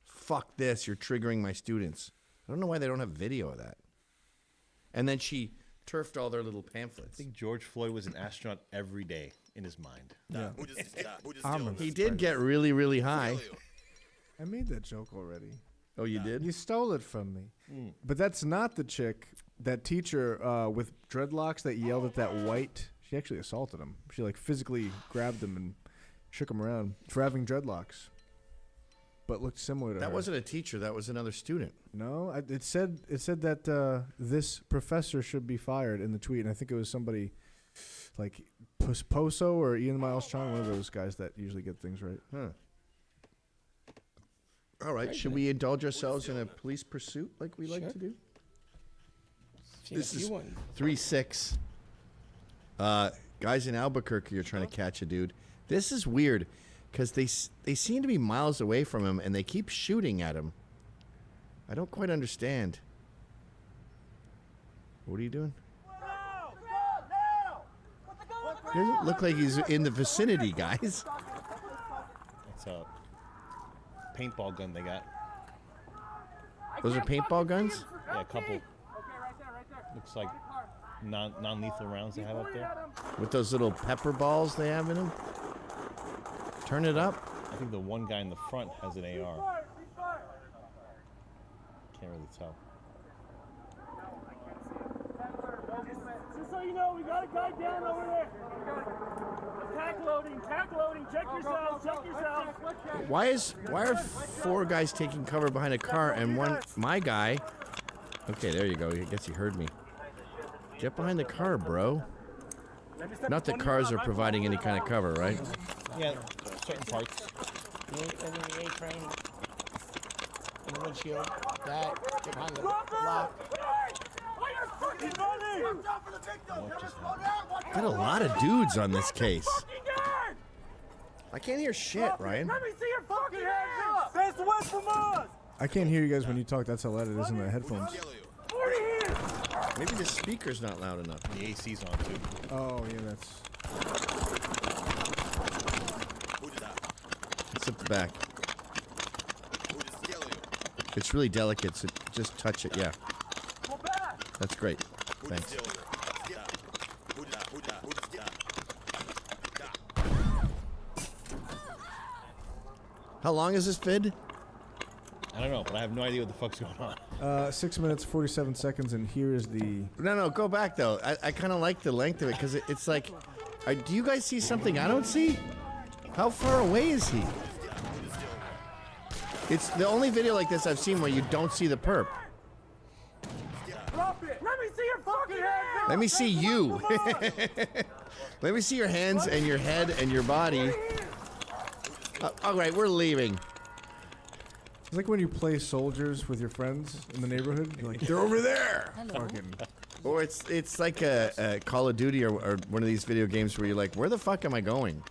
C: Fuck this. You're triggering my students. I don't know why they don't have video of that. And then she turfed all their little pamphlets.
H: I think George Floyd was an astronaut every day in his mind.
D: Yeah.
C: He did get really, really high.
D: I made that joke already.
C: Oh, you did?
D: You stole it from me. But that's not the chick, that teacher with dreadlocks that yelled at that white She actually assaulted him. She like physically grabbed him and shook him around for having dreadlocks. But looked similar to
C: That
D: her.
C: wasn't a teacher. That was another student.
D: No, it said that this professor should be fired in the tweet, and I think it was somebody like Poso or Ian Miles Chong, one of those guys that usually get things right.
C: Huh. All right. Should we indulge ourselves in a police pursuit like we like to do? This is 3-6. Guys in Albuquerque are trying to catch a dude. This is weird because they seem to be miles away from him and they keep shooting at him. I don't quite understand. What are you doing? He doesn't look like he's in the vicinity, guys.
H: It's a paintball gun they got.
C: Those are paintball guns?
H: Yeah, a couple. Looks like non-lethal rounds they have up there.
C: With those little pepper balls they have in them? Turn it up.
H: I think the one guy in the front has an AR. Can't really tell.
A: Just so you know, we got a guy down over there. Tack loading, check yourselves.
C: Why are 4 guys taking cover behind a car and my guy? Okay, there you go. I guess he heard me. Get behind the car, bro. Not that cars are providing any kind of cover, right?
H: Yeah, certain parts.
E: The A-frame. In the windshield. That. Get behind the block.
C: Got a lot of dudes on this case. I can't hear shit, Ryan.
A: Let me see your fucking hands up. Face away from us.
D: I can't hear you guys when you talk. That's how loud it is in the headphones.
C: Maybe the speaker's not loud enough.
H: The AC's on too.
D: Oh yeah, that's.
C: It's at the back. It's really delicate, so just touch it, yeah. That's great. Thanks. How long is this vid?
H: I don't know, but I have no idea what the fuck's going on.
D: 6 minutes 47 seconds, and here is the.
C: No, go back though. I kind of like the length of it because it's like, do you guys see something I don't see? How far away is he? It's the only video like this I've seen where you don't see the perp.
A: Drop it. Let me see your fucking hands.
C: Let me see you. Let me see your hands and your head and your body. All right, we're leaving.
D: It's like when you play soldiers with your friends in the neighborhood. You're like, they're over there. Fucking.
C: Or it's like a Call of Duty or one of these video games where you're like, where the fuck am I going?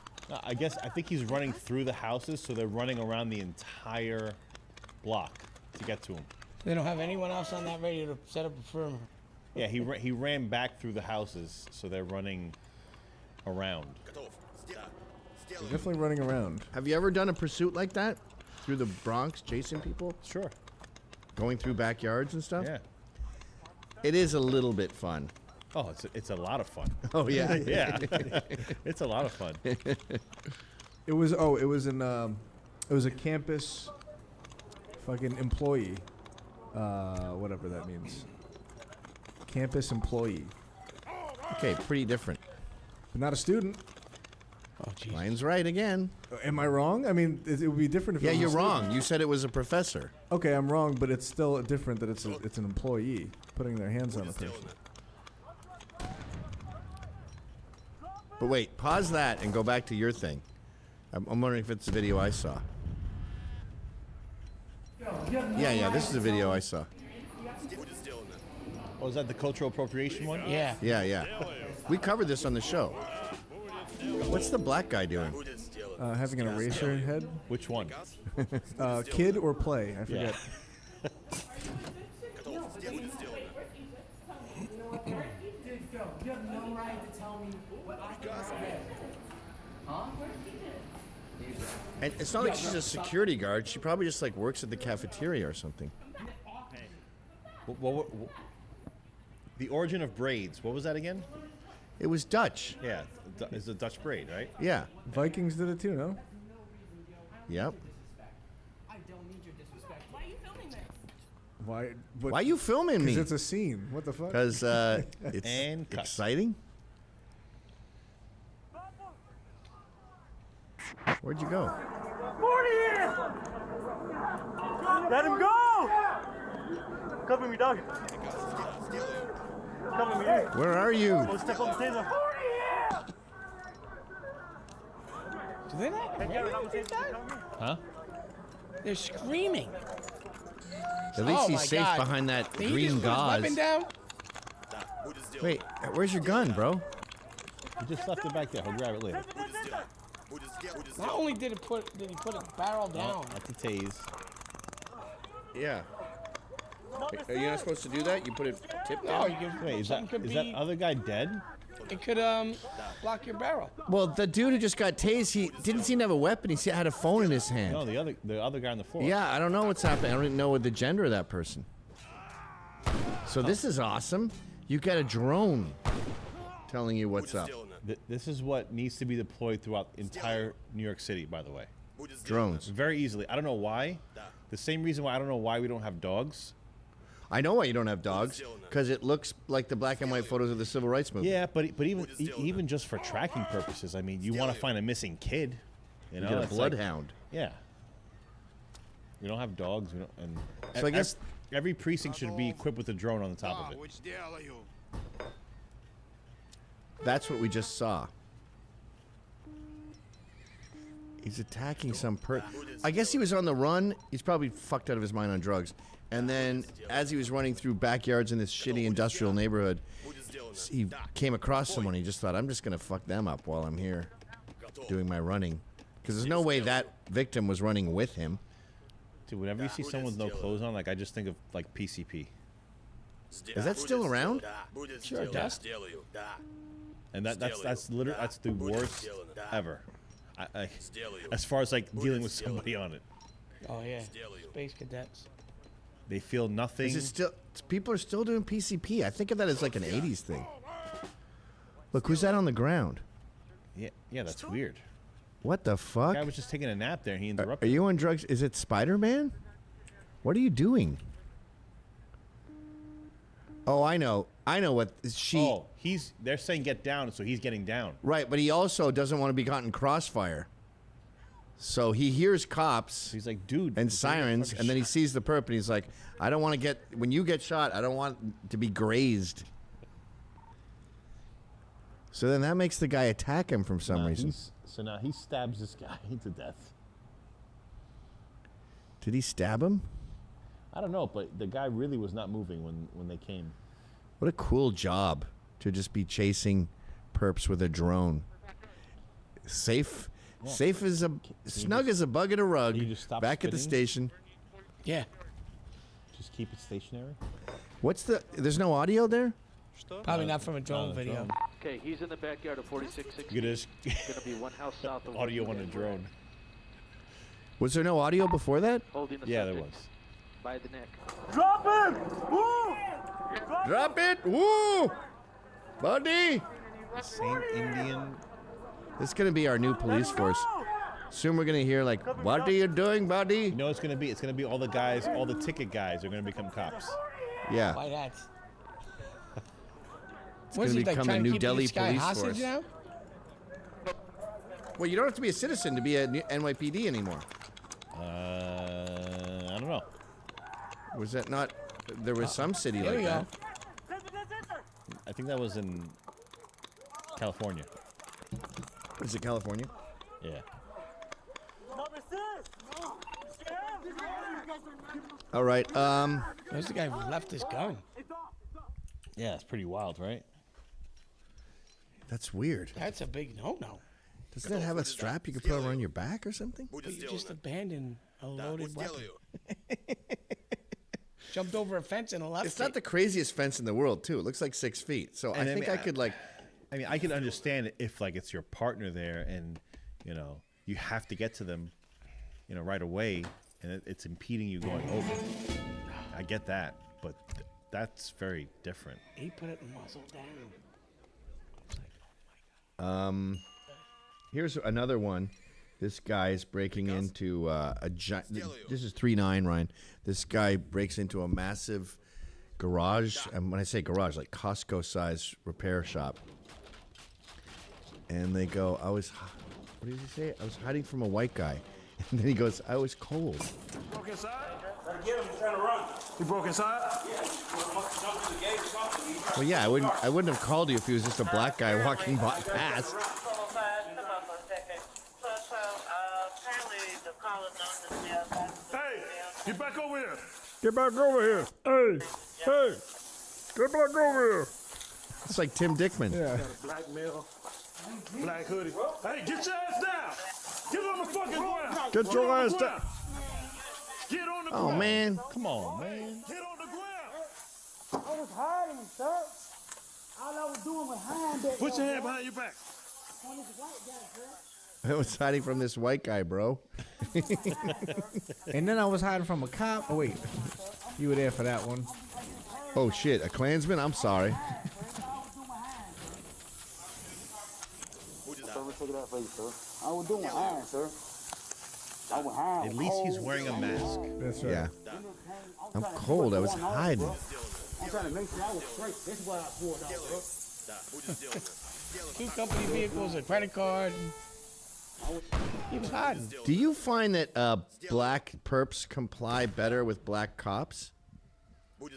H: I think he's running through the houses, so they're running around the entire block to get to him.
E: They don't have anyone else on that radio to set up a perimeter.
H: Yeah, he ran back through the houses, so they're running around.
D: They're definitely running around.
C: Have you ever done a pursuit like that? Through the Bronx, chasing people?
H: Sure.
C: Going through backyards and stuff?
H: Yeah.
C: It is a little bit fun.
H: Oh, it's a lot of fun.
C: Oh, yeah.
H: Yeah. It's a lot of fun.
D: It was a campus fucking employee. Whatever that means. Campus employee.
C: Okay, pretty different.
D: But not a student.
E: Oh, Jesus.
C: Ryan's right again.
D: Am I wrong? I mean, it would be different if.
C: Yeah,
D: it was
C: you're
D: a student.
C: wrong. You said it was a professor.
D: Okay, I'm wrong, but it's still different that it's an employee putting their hands on a person.
C: But wait, pause that and go back to your thing. I'm wondering if it's the video I saw. Yeah, this is the video I saw.
H: Oh, is that the cultural appropriation one?
E: Yeah.
C: Yeah. We covered this on the show. What's the black guy doing?
D: Having an eraser head.
H: Which one?
D: Kid or play? I forget.
A: You have no right to tell me what I read. Huh?
C: And it's not like she's a security guard. She probably just like works at the cafeteria or something.
H: The origin of braids. What was that again?
C: It was Dutch.
H: Yeah, it's a Dutch braid, right?
C: Yeah.
D: Vikings did it too, no?
C: Yep.
A: I don't need your disrespect. Why are you filming this?
C: Why are you filming me?
D: Because it's a scene. What the fuck?
C: Because it's
H: And cut.
C: exciting. Where'd you go?
A: 40 here! Let him go! Cover me, dog. Cover me here.
C: Where are you?
A: We'll step on the taser. 40 here!
E: Do they not hear these guys?
H: Huh?
E: They're screaming.
C: At least
E: Oh
C: he's
E: my
C: safe
E: God.
C: behind that
E: Did he
C: green
E: just put his
C: gauze.
E: weapon down?
C: Wait, where's your gun, bro?
H: He just left it back there. He'll grab it later.
E: Not only did he put a barrel down.
H: That's a tase.
C: Yeah. Are you not supposed to do that? You put it tip
E: No,
C: down?
E: you could,
H: Wait, is
E: something
H: that other guy dead?
E: It could block your barrel.
C: Well, the dude who just got tased, he didn't seem to have a weapon. He had a phone in his hand.
H: No, the other guy on the floor.
C: Yeah, I don't know what's happening. I don't even know what the gender of that person. So this is awesome. You got a drone telling you what's up.
H: This is what needs to be deployed throughout entire New York City, by the way.
C: Drones.
H: Very easily. I don't know why. The same reason why I don't know why we don't have dogs.
C: I know why you don't have dogs, because it looks like the black and white photos of the civil rights movement.
H: Yeah, but even just for tracking purposes, I mean, you want to find a missing kid. You know,
C: get a
H: it's
C: bloodhound.
H: Yeah. We don't have dogs. We don't, and
C: So I guess
H: every precinct should be equipped with a drone on the top of it.
C: that's what we just saw. He's attacking some I guess he was on the run. He's probably fucked out of his mind on drugs. And then, as he was running through backyards in this shitty industrial neighborhood, he came across someone. He just thought, I'm just going to fuck them up while I'm here doing my running. Because there's no way that victim was running with him.
H: Dude, whenever you see someone with no clothes on, like I just think of like PCP.
C: Is that still around?
E: Sure, does.
H: And that's literally that's the worst ever. As far as like dealing with somebody on it.
E: Oh yeah, space cadets.
H: They feel nothing.
C: Is it still? People are still doing PCP. I think of that as like an '80s thing. Look, who's that on the ground?
H: Yeah, that's weird.
C: What the fuck?
H: Guy was just taking a nap there. And he
C: Are
H: interrupted.
C: you on drugs? Is it Spider-Man? What are you doing? Oh, I know. I know what she.
H: Oh, they're saying get down, so he's getting down.
C: Right, but he also doesn't want to be caught in crossfire. So he hears cops.
H: He's like, dude,
C: and sirens, and then he sees the perp, and he's like, I don't want to get. When you get shot, I don't want to be grazed. So then that makes the guy attack him from some reason.
H: So now he stabs this guy to death.
C: Did he stab him?
H: I don't know, but the guy really was not moving when they came.
C: What a cool job to just be chasing perps with a drone. Safe. Yeah. Safe as snug as a bug in a rug.
H: You just stop
C: back at the station.
E: Yeah.
H: Just keep it stationary.
C: There's no audio there?
E: Probably not from a drone video.
K: Okay, he's in the backyard of 4660.
H: It is.
K: Gonna be one house south of
H: audio on a drone.
C: Was there no audio before that?
K: Holding the
H: yeah, there
K: subject
H: was.
K: by the neck.
A: Drop him! Woo!
C: Drop it! Woo! Buddy!
H: Same Indian.
C: This is going to be our new police force. Soon we're going to hear, like, what are you doing, buddy?
H: You know what it's going to be? It's going to be all the guys, all the ticket guys are going to become cops.
C: Yeah.
E: Why that?
C: It's going to become the New Delhi police force.
E: Now?
C: Well, you don't have to be a citizen to be a NYPD anymore.
H: I don't know.
C: Was that not? There was some city
E: there
C: like that.
H: I think that was in California.
C: Is it California?
H: Yeah.
C: All right.
E: Where's the guy who left his gun?
H: Yeah, it's pretty wild, right?
C: That's weird.
E: That's a big no-no.
C: Doesn't it have a strap you can put around your back or something?
E: But you just abandoned a loaded weapon. Jumped over a fence and left
C: It's not the craziest fence in the world, too. It looks like 6 feet. So I think I could, like...
H: I mean, I can understand it if, like, it's your partner there and, you know, you have to get to them, you know, right away, and it's impeding you going over. I get that, but that's very different.
E: He put it muzzle
C: down. Here's another one. This guy's breaking into a giant... This is 3-9, Ryan. This guy breaks into a massive garage. And when I say garage, like Costco-sized repair shop. And they go, I was What did he say? I was hiding from a white guy. And then he goes, I was cold.
A: Broke inside? Gotta get him. He's trying to run. He broke inside? Yeah.
C: Well, yeah, I wouldn't have called you if he was just a black guy walking past.
A: Hey, get back over here.
D: Get back over here. Hey, hey, get back over here.
C: It's like Tim Dickman.
D: Yeah.
A: Got a black male, black hoodie. Hey, get your ass down. Get on the fucking ground.
D: Get your ass down.
A: Get on the ground.
C: Oh, man.
H: Come on, man.
A: Get on the ground.
L: I was hiding, sir. All I was doing was hiding.
A: Put your hand behind your back.
C: I was hiding from this white guy, bro.
D: And then I was hiding from a cop. Oh, wait. You were there for that one.
C: Oh, shit. A Klansman? I'm sorry.
L: I was doing iron, sir. I was hiding.
H: At least he's wearing a mask.
D: That's right.
C: Yeah. I'm cold. I was hiding.
L: I'm trying to make sure I was straight. That's why I pulled out, bro.
E: 2 company vehicles, a credit card. He was hiding.
C: Do you find that black perps comply better with black cops?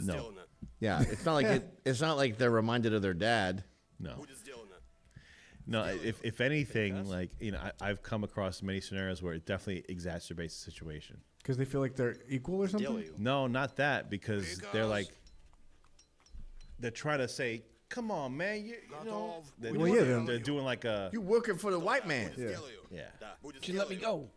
H: No.
C: Yeah, it's not like it's not like they're reminded of their dad.
H: No. No, if anything, like, you know, I've come across many scenarios where it definitely exacerbates the situation.
D: Because they feel like they're equal or something?
H: No, not that, because they're like, they're trying to say, come on, man, you know. They're doing like a...
C: You working for the white man.
H: Yeah.
E: Just let me go.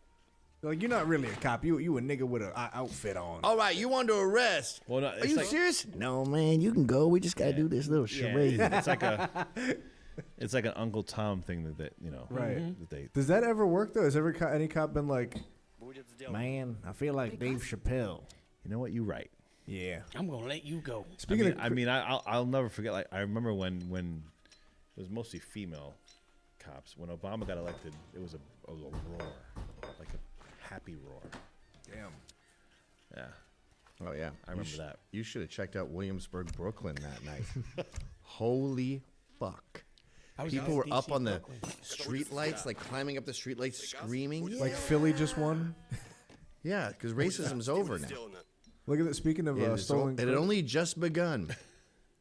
D: Like, you're not really a cop. You a nigga with an outfit on.
C: All right, you under arrest.
H: Well, no,
C: Are you serious? No, man, you can go. We just got to do this little charade.
H: It's like a... It's like an Uncle Tom thing that you know.
D: Right.
H: That they,
D: Does that ever work, though? Has any cop been like, man, I feel like Dave Chappelle.
H: You know what? You're right.
D: Yeah.
E: I'm going to let you go.
D: Speaking
H: I'll never forget. Like, I remember when it was mostly female cops. When Obama got elected, it was a roar, like a happy roar.
D: Damn.
H: Yeah.
C: Oh, yeah.
H: I remember that.
C: You should have checked out Williamsburg, Brooklyn that night. Holy fuck. People were up on the street lights, like climbing up the street lights, screaming.
D: Like Philly just won?
C: Yeah, because racism's over now.
D: Look at that. Speaking of stolen...
C: It had only just begun.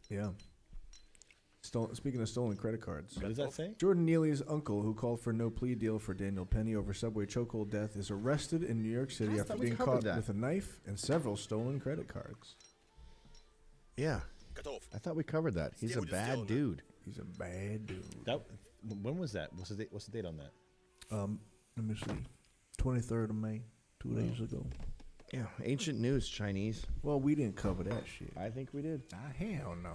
D: Yeah. Speaking of stolen credit cards.
H: What does that say?
D: Jordan Neely's uncle, who called for no plea deal for Daniel Penny over subway chokehold death, is arrested in New York City after being caught with a knife and several stolen credit cards.
C: Yeah. I thought we covered that. He's a bad dude.
D: He's a bad dude.
H: When was that? What's the date on that?
D: Let me see. 23rd of May, 2 days ago.
C: Yeah, ancient news, Chinese.
D: Well, we didn't cover that shit.
C: I think we did.
D: Hell no.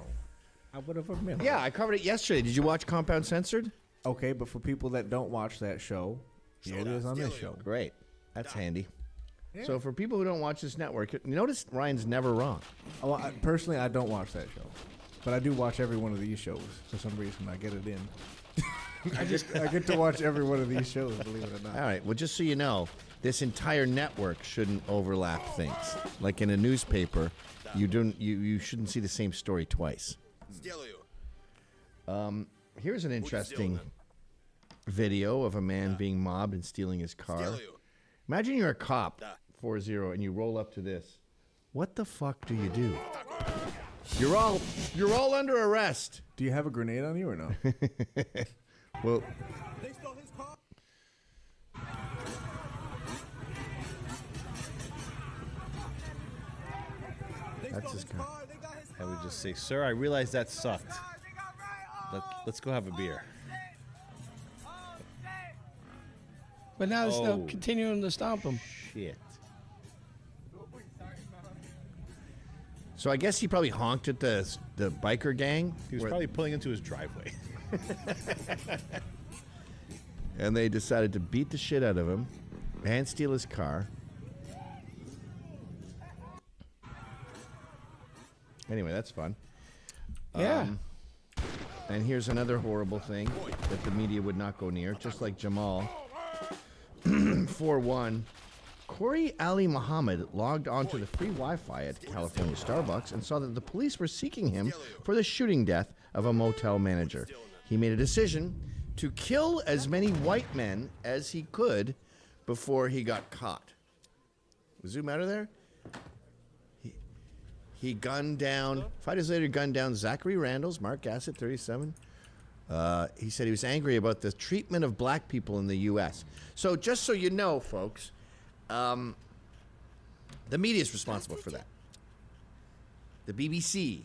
D: I would have remembered.
C: Yeah, I covered it yesterday. Did you watch Compound Censored?
D: Okay, but for people that don't watch that show, here it is on this show.
C: Great. That's handy. Yeah. So for people who don't watch this network, you notice Ryan's never wrong.
D: Oh, personally, I don't watch that show. But I do watch every one of these shows. For some reason, I get it in. I get to watch every one of these shows, believe it or not.
C: All right. Well, just so you know, this entire network shouldn't overlap things. Like in a newspaper, you shouldn't see the same story twice. Here's an interesting video of a man being mobbed and stealing his car. Imagine you're a cop, 4-0, and you roll up to this. What the fuck do you do? You're all under arrest.
D: Do you have a grenade on you or no?
C: Well,
L: They stole his car.
C: that's his car.
H: I would just say, sir, I realize that sucked. Let's go have a beer.
E: But now they're still continuing to stomp him.
H: Shit.
C: So I guess he probably honked at the biker gang.
H: He was probably pulling into his driveway.
C: And they decided to beat the shit out of him and steal his car. Anyway, that's fun.
E: Yeah.
C: And here's another horrible thing that the media would not go near, just like Jamal. 4-1. Corey Ali Muhammad logged onto the free Wi-Fi at California Starbucks and saw that the police were seeking him for the shooting death of a motel manager. He made a decision to kill as many white men as he could before he got caught. Zoom out of there. He gunned down, 5 days later, he gunned down Zachary Randalls, Mark Gassett, 37. He said he was angry about the treatment of black people in the U.S. So just so you know, folks, the media is responsible for that. The BBC,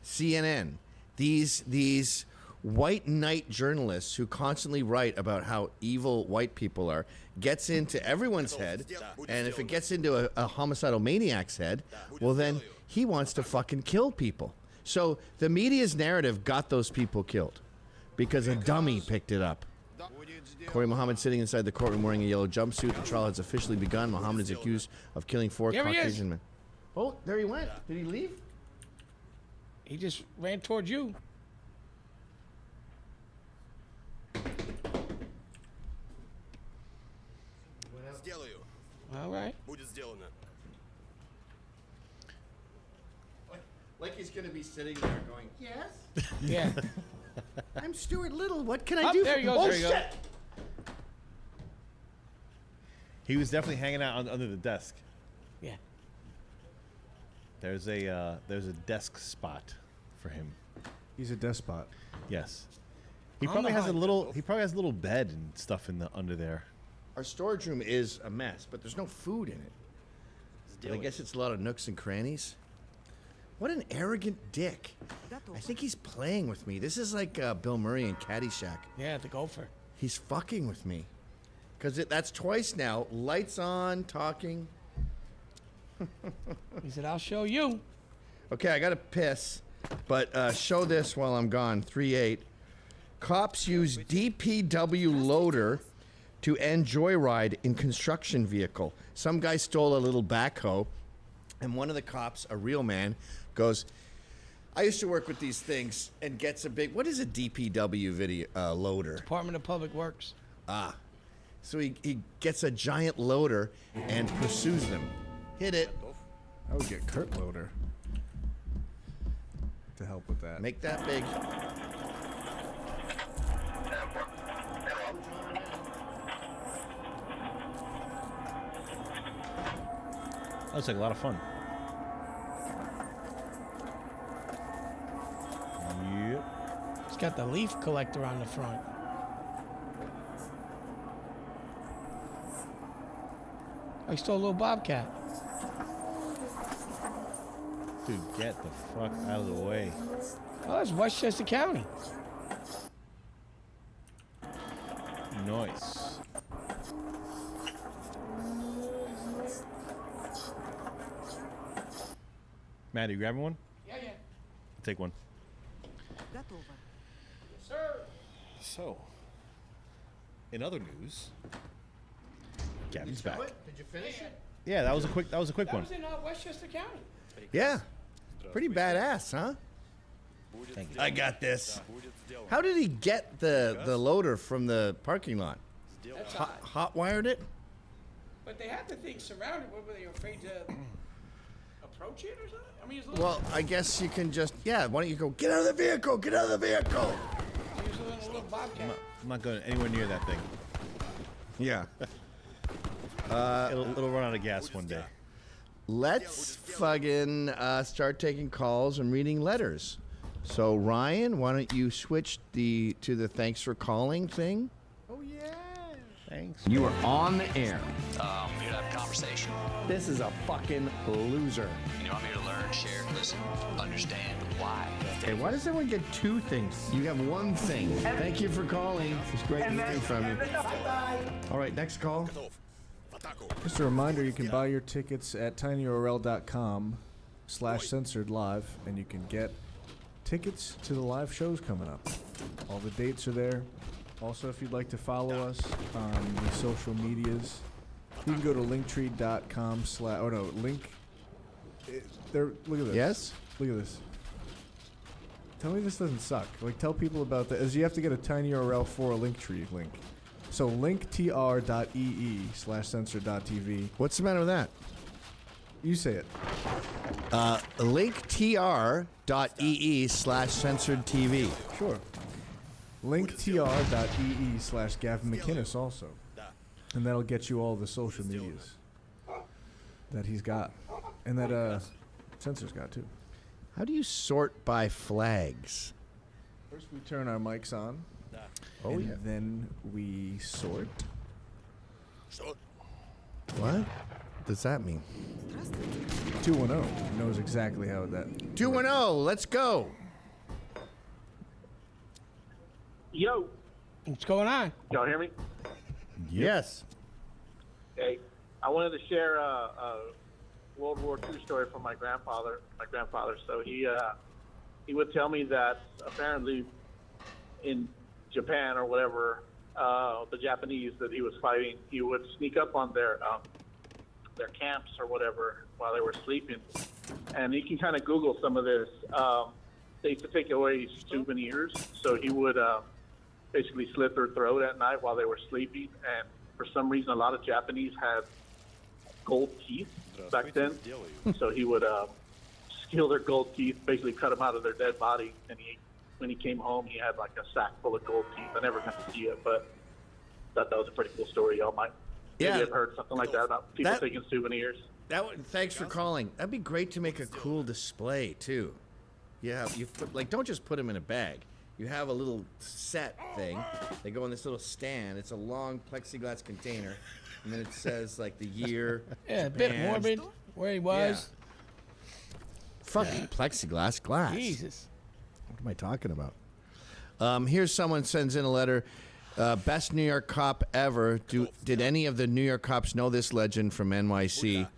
C: CNN, these white knight journalists who constantly write about how evil white people are, gets into everyone's head, and if it gets into a homicidal maniac's head, well then he wants to fucking kill people. So the media's narrative got those people killed because a dummy picked it up. Corey Muhammad sitting inside the courtroom wearing a yellow jumpsuit. The trial has officially begun. Muhammad is accused of killing 4 Caucasian men. Oh, there he went. Did he leave?
E: He just ran towards you. All right.
C: Like he's going to be sitting there going, yes?
E: Yeah.
C: I'm Stuart Little. What can I do?
E: There you go.
C: Oh,
E: there you
C: shit!
E: Go.
H: He was definitely hanging out under the desk.
E: Yeah.
H: There's a desk spot for him.
D: He's a despot.
H: Yes. He probably has a little bed and stuff under there.
C: Our storage room is a mess, but there's no food in it. But I guess it's a lot of nooks and crannies. What an arrogant dick. I think he's playing with me. This is like Bill Murray in Caddyshack.
E: Yeah, the gopher.
C: He's fucking with me. Because that's twice now. Lights on, talking.
E: He said, I'll show you.
C: Okay, I got to piss. But show this while I'm gone. 3-8. Cops use DPW loader to end joyride in construction vehicle. Some guy stole a little backhoe, and one of the cops, a real man, goes, I used to work with these things, and gets a big, what is a DPW video loader?
E: Department of Public Works.
C: Ah. So he gets a giant loader and pursues them. Hit it.
D: I would get Kurt Loader to help with that.
C: Make that big.
H: That was like a lot of fun. Yep.
E: It's got the leaf collector on the front. Oh, he stole a little bobcat.
H: Dude, get the fuck out of the way.
E: Oh, that's Westchester County.
H: Nice. Matt, are you grabbing one?
E: Yeah.
H: I'll take one.
E: Yes, sir.
H: So, in other news, Gavin's back.
C: Did you finish it?
H: Yeah, that was a quick
E: That
H: one.
E: was in Westchester County.
C: Yeah. Pretty badass, huh?
H: Thank you.
C: I got this. How did he get the loader from the parking lot? Hot wired it?
E: But they had the thing surrounded. What were they afraid to approach it or something? I mean, it's a little.
C: Well, I guess you can just, why don't you go, get out of the vehicle, get out of the vehicle.
E: He was a little bobcat.
H: I'm not going anywhere near that thing.
C: Yeah.
H: It'll run out of gas one day.
C: Let's fucking start taking calls and reading letters. So, Ryan, why don't you switch to the thanks for calling thing?
E: Oh, yeah.
H: Thanks.
C: You are on the air.
M: I'm here to have a conversation.
C: This is a fucking loser.
M: You know, I'm here to learn, share, listen, understand why.
C: Hey, why does everyone get 2 things? You have 1 thing. Thank you for calling. It's great hearing from you. All right, next call.
D: Just a reminder, you can buy your tickets at tinyurl.com/censored live, and you can get tickets to the live shows coming up. All the dates are there. Also, if you'd like to follow us on the social medias, you can go to linktree.com/ oh no, link. There, look at this.
C: Yes?
D: Look at this. Tell me this doesn't suck. Like, tell people about that. As you have to get a tinyurl for a Linktree link. So linktr.ee/censored.tv.
C: What's the matter with that?
D: You say it.
C: linktr.ee/censored TV.
D: Sure. linktr.ee/Gavin McInnes also. And that'll get you all the social medias that he's got. And that Censor's got too.
C: How do you sort by flags?
D: First we turn our mics on.
C: Oh,
D: and
C: yeah.
D: then we sort.
C: What does that mean?
D: 210 knows exactly how that.
C: 210, let's go.
E: Yo. What's going on? Y'all hear me?
C: Yes.
E: Hey, I wanted to share a World War II story from my grandfather. So he would tell me that apparently in Japan or whatever, the Japanese that he was fighting, he would sneak up on their camps or whatever while they were sleeping. And you can kind of Google some of this. They used to take away souvenirs, so he would basically slit their throat at night while they were sleeping. And for some reason, a lot of Japanese had gold teeth back then. So he would steal their gold teeth, basically cut them out of their dead body. And when he came home, he had like a sack full of gold teeth. I never got to see it, but thought that was a pretty cool story. Y'all might maybe have heard something like that about people taking souvenirs.
C: Thanks for calling. That'd be great to make a cool display too. Yeah, you put, like, don't just put them in a bag. You have a little set thing. They go in this little stand. It's a long plexiglass container, and then it says like the year.
E: Yeah, a bit morbid. Where he was.
C: Yeah. Fucking plexiglass glass.
E: Jesus.
C: What am I talking about? Here's someone sends in a letter. Best New York cop ever. Did any of the New York cops know this legend from NYC?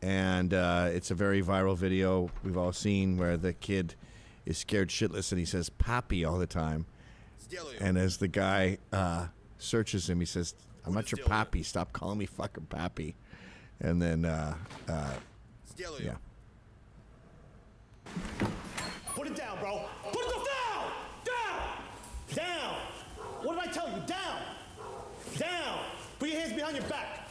C: And it's a very viral video we've all seen where the kid is scared shitless and he says "papi" all the time. And as the guy searches him, he says, "I'm not your papi. Stop calling me fucking papi." And then, yeah.
N: Put it down, bro. Put it down! Down! Down! What did I tell you? Down! Down! Put your hands behind your back.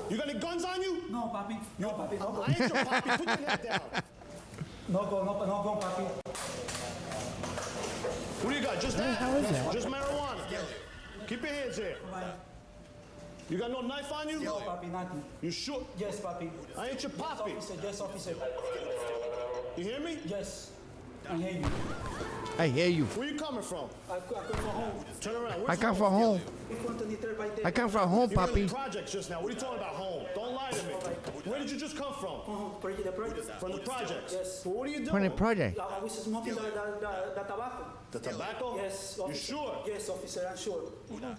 N: You got any guns on you?
L: No, papi. No, papi. No, go.
N: I ain't your papi. Put your head down.
L: No go, papi.
N: What do you got? Just that?
L: How is that?
N: Just marijuana. Keep your hands here. You got no knife on you?
L: No, papi, nothing.
N: You sure?
L: Yes, papi.
N: I ain't your papi.
L: Yes, officer.
N: You hear me?
L: Yes. I hear you.
C: I hear you.
N: Where you coming from?
L: I come from home.
N: Turn around.
C: I come from home. I come from home,
N: You were in
C: papi.
N: the projects just now. What are you talking about home? Don't lie to me. Where did you just come from?
L: The project.
N: From the projects?
L: Yes.
N: Well, what are you doing?
C: From the project.
L: I was smoking the tobacco.
N: The tobacco?
L: Yes,
N: You
L: officer.
N: sure?
L: Yes, officer, I'm sure. You want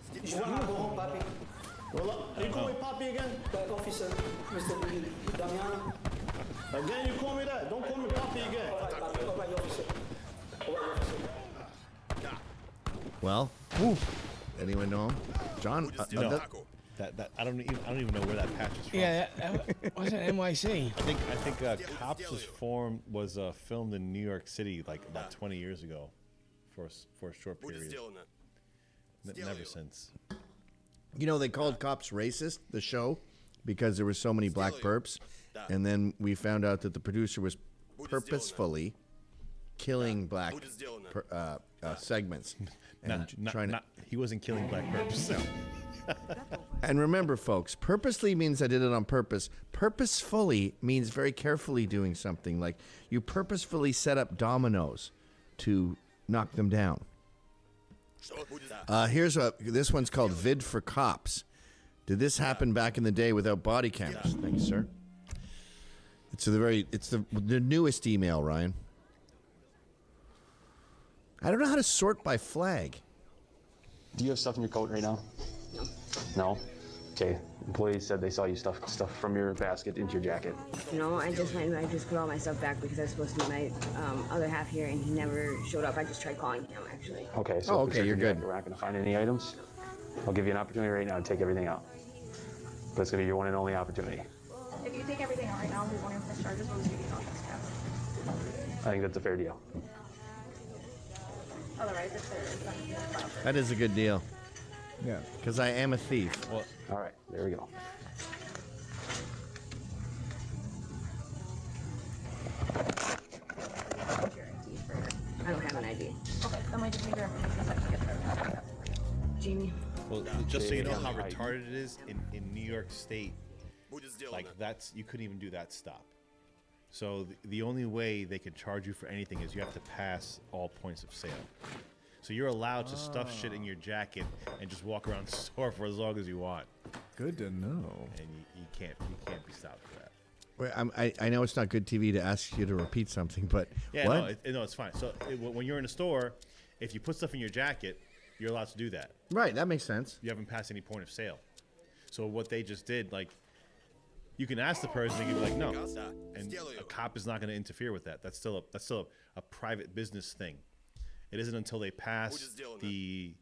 L: to go home, papi?
N: Well, are you calling me papi again?
L: Officer, Mr. Damiano.
N: Again, you call me that. Don't call me papi again.
L: All right, officer.
C: Well, anyone know him? John.
H: That I don't even know where that patch is from.
E: Yeah, that wasn't NYC.
H: I think Cops was filmed in New York City like about 20 years ago, for a short period. Never since.
C: You know, they called Cops racist, the show, because there were so many black perps, and then we found out that the producer was purposefully killing black segments. And
H: he wasn't killing black perps. So.
C: And remember, folks, purposely means I did it on purpose. Purposefully means very carefully doing something. Like you purposefully set up dominoes to knock them down. This one's called Vid for Cops. Did this happen back in the day without body cameras? Thanks, sir. It's the newest email, Ryan. I don't know how to sort by flag.
O: Do you have stuff in your coat right now? No. Okay. Employees said they saw you stuff from your basket into your jacket.
P: No, I just put all my stuff back because I was supposed to do my other half here, and he never showed up. I just tried calling him, actually.
O: Okay, so you're good. We're not going to find any items. I'll give you an opportunity right now to take everything out. But it's going to be your one and only opportunity.
J: If you take everything out right now, we won't even press charges. We'll just give you context tab.
O: I think that's a fair deal.
J: Otherwise, if there is something.
C: That is a good deal.
D: Yeah.
C: Because I am a thief.
O: Well, all right, there we go.
P: I don't have an ID.
J: Okay, then we just need your information to get there.
P: Jamie.
H: Well, just so you know how retarded it is, in New York State, like you couldn't even do that stop. So the only way they can charge you for anything is you have to pass all points of sale. So you're allowed to stuff shit in your jacket and just walk around the store for as long as you want.
D: Good to know.
H: And you can't be stopped for that.
C: Wait, I know it's not good TV to ask you to repeat something, but
H: yeah,
C: what?
H: No, it's fine. So when you're in a store, if you put stuff in your jacket, you're allowed to do that.
C: Right, that makes sense.
H: You haven't passed any point of sale. So what they just did, like, you can ask the person, they can be like, no, and a cop is not going to interfere with that. That's still a private business thing. It isn't until they pass the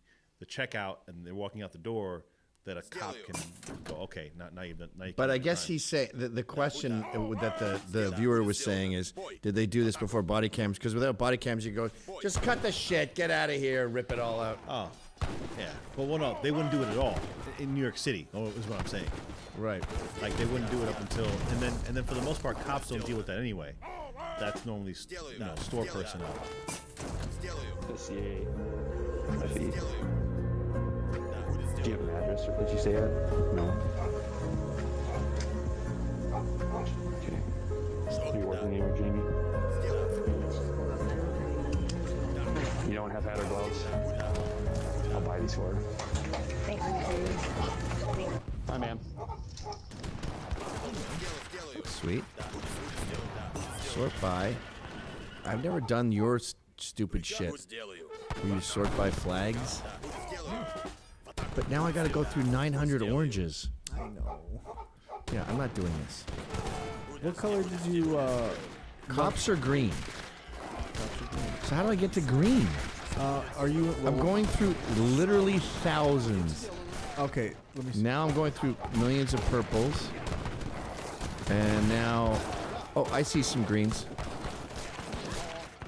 H: checkout and they're walking out the door that a cop can go, okay, now you've done.
C: But I guess he's saying the question that the viewer was saying is, did they do this before body cams? Because without body cams, you go, just cut the shit, get out of here, rip it all out.
H: Oh, yeah. Well, no, they wouldn't do it at all in New York City. Is what I'm saying.
C: Right.
H: Like they wouldn't do it up until, and then for the most part, cops don't deal with that anyway. That's normally store personnel.
O: Do you have an address, or did you say that? No. Okay. Are you working anywhere, Jamie? You don't have hat or gloves? I'll buy these for her.
P: Thanks.
O: Hi, ma'am.
C: Sweet. Sort by. I've never done your stupid shit. Where you sort by flags. But now I gotta go through 900 oranges.
D: I know.
C: Yeah, I'm not doing this.
D: What color did you,
C: Cops are green. So how do I get to green?
D: Are you...
C: I'm going through literally thousands.
D: Okay, let me see.
C: Now I'm going through millions of purples. And now... Oh, I see some greens.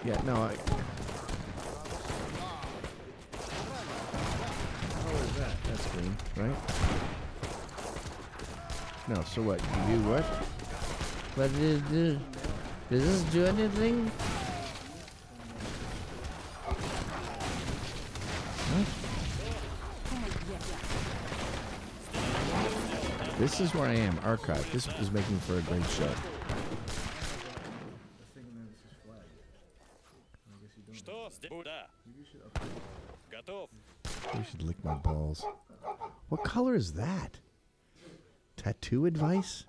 C: Yeah, no, I... That's green, right? No, so what? You do what? What does it do? Does this do anything? What? This is where I am, archive. This is making for a great show. You should lick my balls. What color is that? Tattoo advice?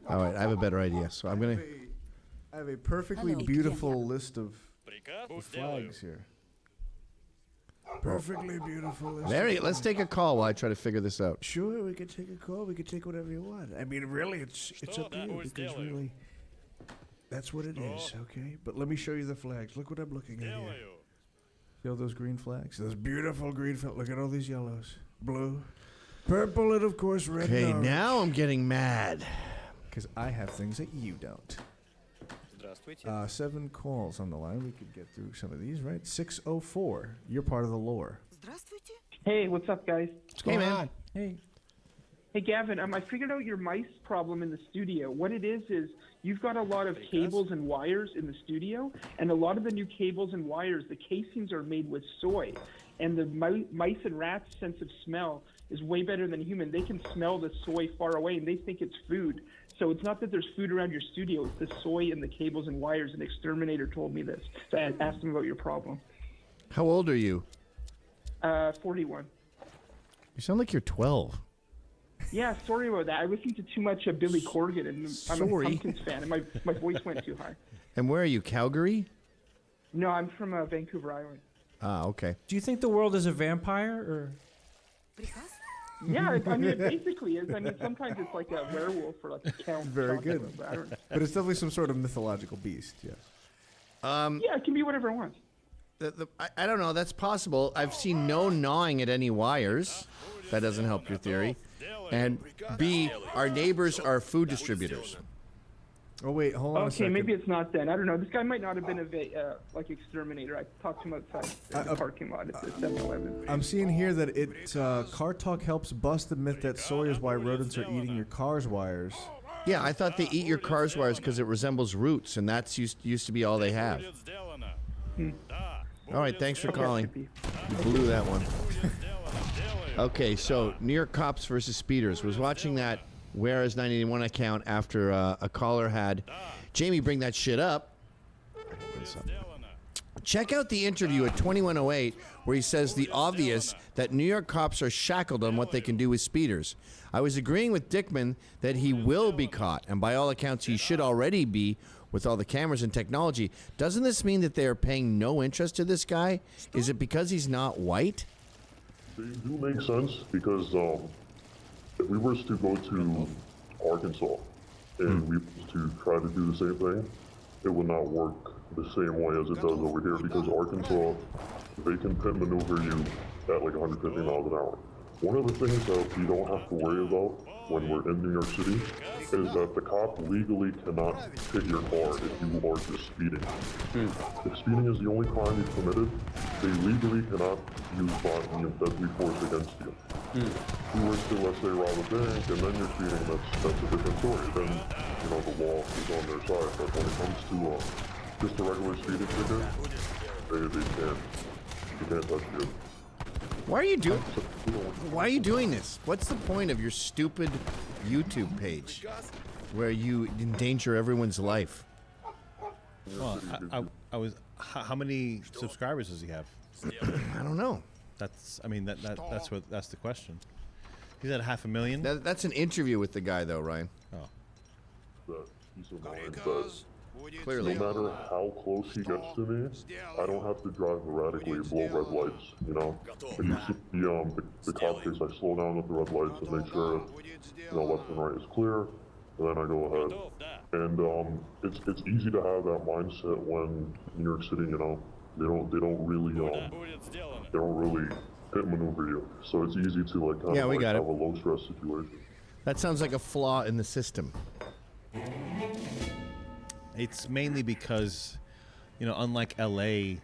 C: All right, I have a better idea. So I'm gonna.
D: I have a perfectly beautiful list of flags here. Perfectly beautiful list.
C: Mary, let's take a call while I try to figure this out.
D: Sure, we could take a call. We could take whatever you want. I mean, really, it's up to you because really, that's what it is. Okay, but let me show you the flags. Look what I'm looking at here. See all those green flags? Those beautiful green flags. Look at all these yellows, blue, purple, and of course red.
C: Okay, now I'm getting mad.
D: Because I have things that you don't. 7 calls on the line. We could get through some of these, right? 604. You're part of the lore.
Q: Hey, what's up, guys?
C: What's going on?
D: Hey.
Q: Hey, Gavin, I figured out your mice problem in the studio. What it is you've got a lot of cables and wires in the studio, and a lot of the new cables and wires, the casings are made with soy. And the mice and rats' sense of smell is way better than human. They can smell the soy far away, and they think it's food. So it's not that there's food around your studio. It's the soy and the cables and wires. An exterminator told me this. So I asked him about your problem.
C: How old are you?
Q: 41.
C: You sound like you're 12.
Q: Yeah, sorry about that. I listened to too much of Billy Corgan, and I'm a Pumpkins fan, and my voice went too high.
C: And where are you, Calgary?
Q: No, I'm from Vancouver Island.
C: Ah, okay.
R: Do you think the world is a vampire, or...?
Q: Yeah, I mean, it basically is. I mean, sometimes it's like a werewolf or like a count.
D: Very good. But it's definitely some sort of mythological beast, yes.
Q: Yeah, it can be whatever it wants.
C: I don't know. That's possible. I've seen no gnawing at any wires. That doesn't help your theory. And B, our neighbors are food distributors.
D: Oh, wait, hold on a second.
Q: Okay, maybe it's not then. I don't know. This guy might not have been like exterminator. I talked to him outside the parking lot at the 7-Eleven.
D: I'm seeing here that Car Talk helps bust the myth that soy is why rodents are eating your car's wires.
C: Yeah, I thought they eat your car's wires because it resembles roots, and that's used to be all they have. All right, thanks for calling. You blew that one. Okay, so New York cops versus speeders. Was watching that Whereas 981 account after a caller had Jamie bring that shit up. Check out the interview at 2108 where he says the obvious that New York cops are shackled on what they can do with speeders. I was agreeing with Dickman that he will be caught, and by all accounts he should already be with all the cameras and technology. Doesn't this mean that they are paying no interest to this guy? Is it because he's not white?
S: They do make sense because if we were to go to Arkansas and we were to try to do the same thing, it would not work the same way as it does over here because Arkansas, they can pit maneuver you at like 150 miles an hour. One of the things that we don't have to worry about when we're in New York City is that the cop legally cannot hit your car if you are just speeding. If speeding is the only crime you've committed, they legally cannot use deadly force against you. If you were to, let's say, rob a bank and then you're speeding, that's a different story. Then, you know, the law is on their side. But when it comes to just a regular speeding ticket, they can't touch you.
C: Why are you doing this? What's the point of your stupid YouTube page where you endanger everyone's life?
H: Well, I was. How many subscribers does he have?
C: I don't know.
H: That's the question. He's at 500,000.
C: That's an interview with the guy, though, Ryan.
H: Oh.
S: That peace of mind that
C: Clearly.
S: no matter how close he gets to me, I don't have to drive erratically, blow red lights, you know? If you see the cop case, I slow down with the red lights and make sure, you know, left and right is clear, and then I go ahead. And it's easy to have that mindset when New York City, you know, they don't really pit maneuver you. So it's easy to like kind of like have a low stress situation.
C: That sounds like a flaw in the system.
H: It's mainly because, you know, unlike LA, you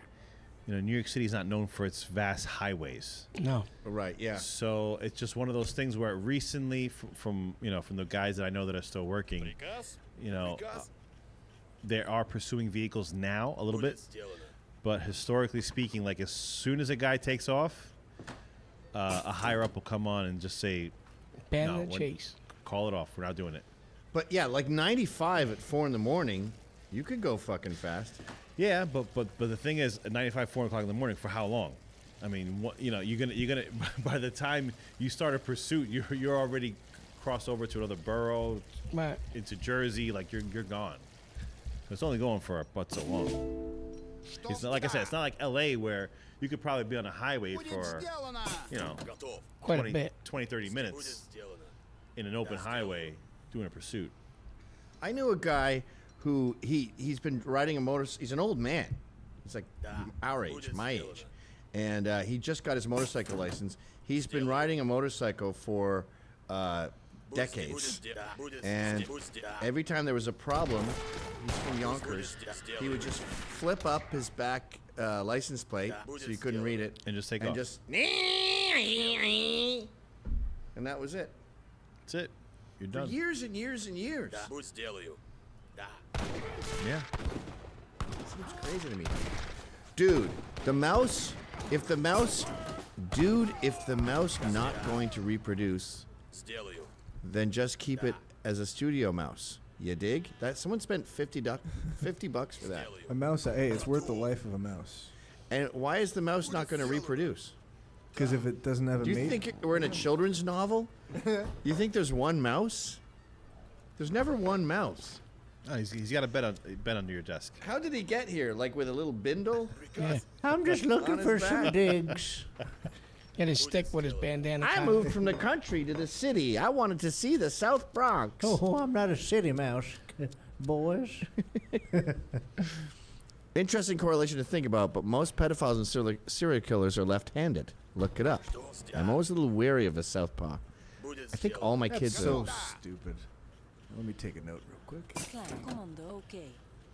H: know, New York City is not known for its vast highways.
R: No.
C: Right, yeah.
H: So it's just one of those things where recently from the guys that I know that are still working, you know, they are pursuing vehicles now a little bit. But historically speaking, like as soon as a guy takes off, a higher up will come on and just say,
R: ban the chase.
H: Call it off. We're not doing it.
C: But yeah, like 95 at 4 in the morning, you could go fucking fast.
H: Yeah, but the thing is, at 95, 4 o'clock in the morning, for how long? I mean, what, you know, you're gonna by the time you start a pursuit, you're already crossed over to another borough,
R: right,
H: into Jersey, like you're gone. It's only going for but so long. It's not like I said, it's not like LA where you could probably be on a highway for, you know,
R: quite a bit,
H: 20, 30 minutes in an open highway doing a pursuit.
C: I knew a guy who he's been riding a motorcycle. He's an old man. He's like our age, my age, and he just got his motorcycle license. He's been riding a motorcycle for decades, and every time there was a problem, he's from Yonkers, he would just flip up his back license plate so you couldn't read it,
H: and just take off.
C: And that was it.
H: That's it. You're done.
C: For years and years and years.
H: Yeah.
C: Seems crazy to me. Dude, the mouse, if the mouse not going to reproduce, then just keep it as a studio mouse. You dig? That someone spent $50 for that.
D: A mouse, hey, it's worth the life of a mouse.
C: And why is the mouse not going to reproduce?
D: Because if it doesn't have a mate.
C: Do you think we're in a children's novel? You think there's one mouse? There's never one mouse.
H: Oh, he's got a bed under your desk.
C: How did he get here? Like with a little bindle?
R: Yeah. I'm just looking for some digs. Get his stick with his bandana.
C: I moved from the country to the city. I wanted to see the South Bronx.
R: Oh, I'm not a city mouse, boys.
C: Interesting correlation to think about, but most pedophiles and serial killers are left-handed. Look it up. I'm always a little wary of a southpaw. I think all my kids are.
D: So stupid. Let me take a note real quick.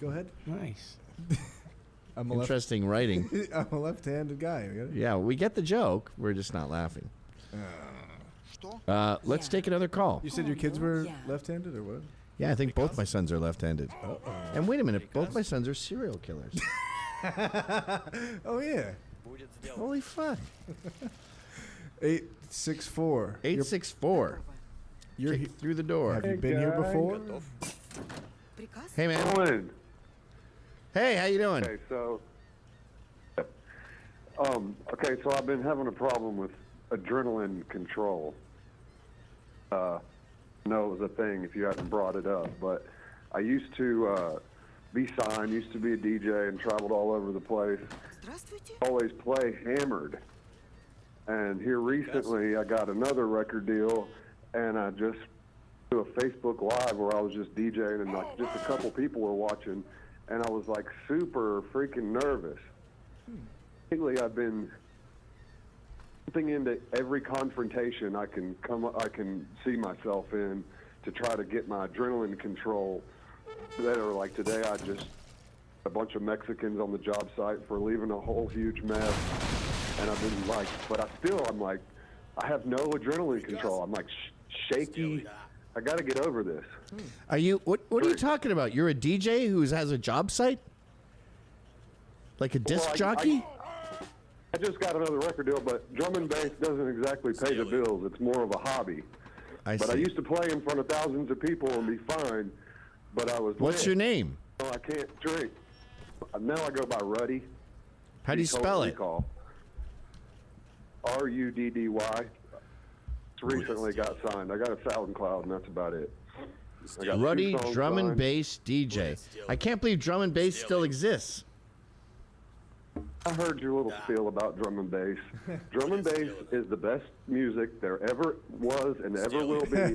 D: Go ahead.
R: Nice.
C: I'm interesting writing.
D: I'm a left-handed guy.
C: Yeah, we get the joke. We're just not laughing. Let's take another call.
D: You said your kids were left-handed or what?
C: Yeah, I think both my sons are left-handed. And wait a minute, both my sons are serial killers.
D: Oh, yeah.
C: Holy fuck.
D: 864.
C: 864.
D: You're
C: Kick through the door.
D: Have you been here before?
C: Hey, man. Hey, how you doing?
T: Okay, so I've been having a problem with adrenaline control. I know it was a thing if you hadn't brought it up, but I used to be signed, used to be a DJ and traveled all over the place. Always play hammered. And here recently I got another record deal and I just do a Facebook Live where I was just DJing and like just a couple people were watching and I was like super freaking nervous. Lately I've been jumping into every confrontation I can see myself in to try to get my adrenaline control better. Like today I just a bunch of Mexicans on the job site for leaving a whole huge mess and I've been like, but I'm like, I have no adrenaline control. I'm like shaky. I got to get over this.
C: Are you, what are you talking about? You're a DJ who has a job site? Like a disc jockey?
T: I just got another record deal, but drum and bass doesn't exactly pay the bills. It's more of a hobby. I used to play in front of thousands of people and be fine, but I was
C: What's your name?
T: Oh, I can't drink. Now I go by Ruddy.
C: How do you spell it?
T: R-U-D-D-Y. Recently got signed. I got a SoundCloud, and that's about it.
C: Ruddy Drum and Bass DJ. I can't believe drum and bass still exists.
T: I heard your little spiel about drum and bass. Drum and bass is the best music there ever was and ever will be.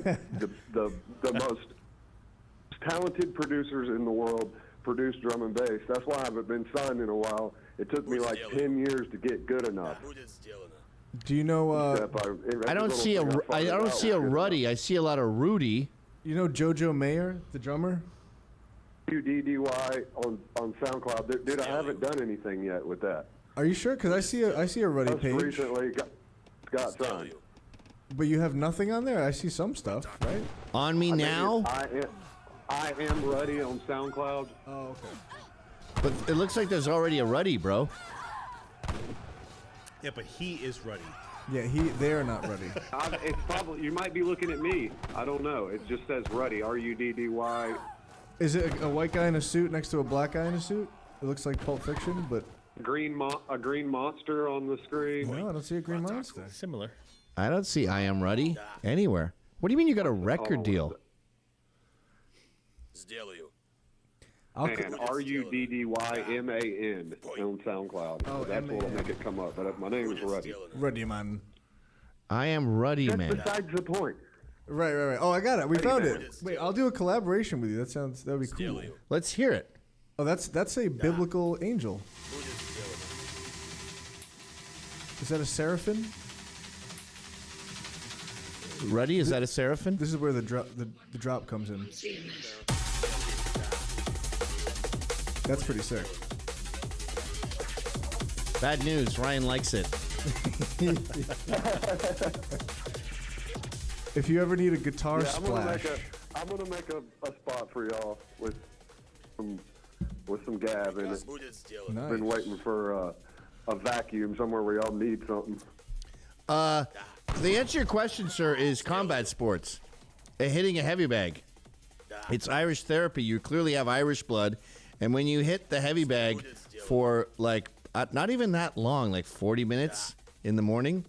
T: The most talented producers in the world produce drum and bass. That's why I haven't been signed in a while. It took me like 10 years to get good enough.
D: Do you know?
C: I don't see a Ruddy. I see a lot of Rudy.
D: You know Jojo Mayer, the drummer?
T: U-D-D-Y on SoundCloud. Dude, I haven't done anything yet with that.
D: Are you sure? Because I see a Ruddy page.
T: Recently got signed.
D: But you have nothing on there? I see some stuff, right?
C: On me now?
T: I am Ruddy on SoundCloud.
D: Oh, okay.
C: But it looks like there's already a Ruddy, bro.
H: Yeah, but he is Ruddy.
D: Yeah, they're not Ruddy.
T: It's probably, you might be looking at me. I don't know. It just says Ruddy, R-U-D-D-Y.
D: Is it a white guy in a suit next to a black guy in a suit? It looks like Pulp Fiction, but...
T: A green monster on the screen.
D: No, I don't see a green monster.
H: Similar.
C: I don't see I Am Ruddy anywhere. What do you mean you got a record deal?
T: And R-U-D-D-Y-M-A-N on SoundCloud.
D: Oh,
T: that's what'll make it come up. But my name is Ruddy.
D: Ruddy, man.
C: I am Ruddy, man.
T: That's besides the point.
D: Right. Oh, I got it. We found it. Wait, I'll do a collaboration with you. That would be cool.
C: Let's hear it.
D: Oh, that's a biblical angel. Is that a seraphim?
C: Ruddy, is that a seraphim?
D: This is where the drop comes in. That's pretty sick.
C: Bad news. Ryan likes it.
D: If you ever need a guitar splash,
T: I'm gonna make a spot for y'all with some Gav in it.
D: Nice.
T: Been waiting for a vacuum somewhere where y'all need something.
C: The answer to your question, sir, is combat sports. Hitting a heavy bag. It's Irish therapy. You clearly have Irish blood. And when you hit the heavy bag for like not even that long, like 40 minutes in the morning,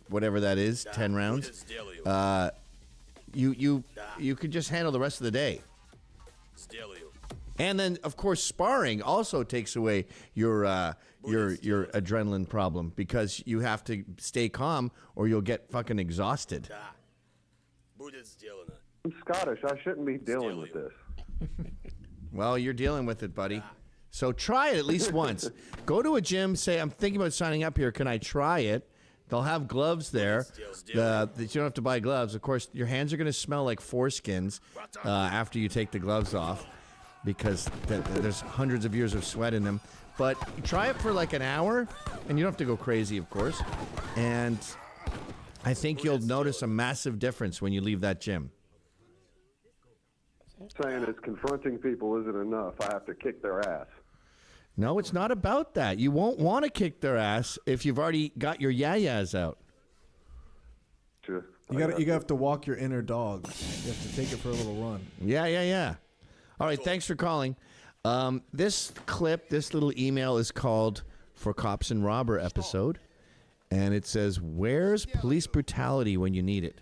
C: whatever that is, 10 rounds, you could just handle the rest of the day. And then, of course, sparring also takes away your adrenaline problem because you have to stay calm or you'll get fucking exhausted.
T: I'm Scottish. I shouldn't be dealing with this.
C: Well, you're dealing with it, buddy. So try it at least once. Go to a gym, say, I'm thinking about signing up here. Can I try it? They'll have gloves there. You don't have to buy gloves. Of course, your hands are going to smell like foreskins after you take the gloves off because there's hundreds of years of sweat in them. But try it for like an hour, and you don't have to go crazy, of course. And I think you'll notice a massive difference when you leave that gym.
T: Saying it's confronting people isn't enough. I have to kick their ass.
C: No, it's not about that. You won't want to kick their ass if you've already got your yayas out.
D: You have to walk your inner dog. You have to take it for a little run.
C: Yeah. All right, thanks for calling. This clip, this little email is called For Cops and Robber episode. And it says, where's police brutality when you need it?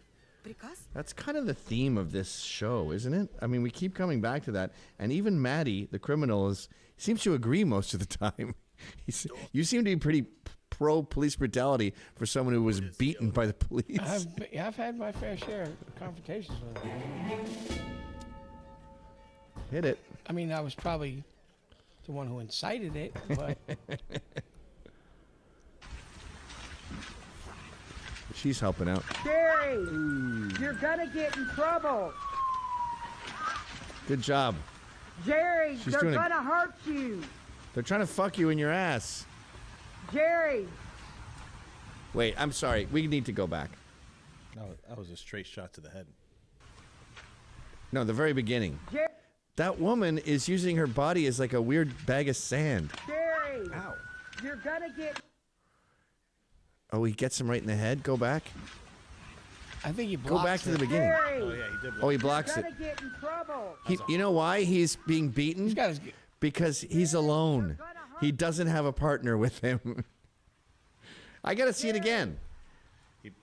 C: That's kind of the theme of this show, isn't it? I mean, we keep coming back to that. And even Maddie, the criminal, seems to agree most of the time. You seem to be pretty pro police brutality for someone who was beaten by the police.
R: I've had my fair share of confrontations with them.
C: Hit it.
R: I mean, I was probably the one who incited it, but...
C: She's helping out.
L: Jerry, you're gonna get in trouble.
C: Good job.
L: Jerry,
C: She's
L: they're
C: doing
L: gonna hurt you.
C: They're trying to fuck you in your ass.
L: Jerry.
C: Wait, I'm sorry. We need to go back.
H: No, that was a straight shot to the head.
C: No, the very beginning. That woman is using her body as like a weird bag of sand.
L: Jerry, you're gonna get...
C: Oh, he gets him right in the head? Go back.
R: I think he blocks
C: Go back to the beginning.
L: Jerry,
H: Oh, yeah, he did.
C: Oh, he blocks
L: you're
C: it.
L: gonna get in trouble.
C: You know why he's being beaten? Because he's alone. He doesn't have a partner with him. I got to see it again.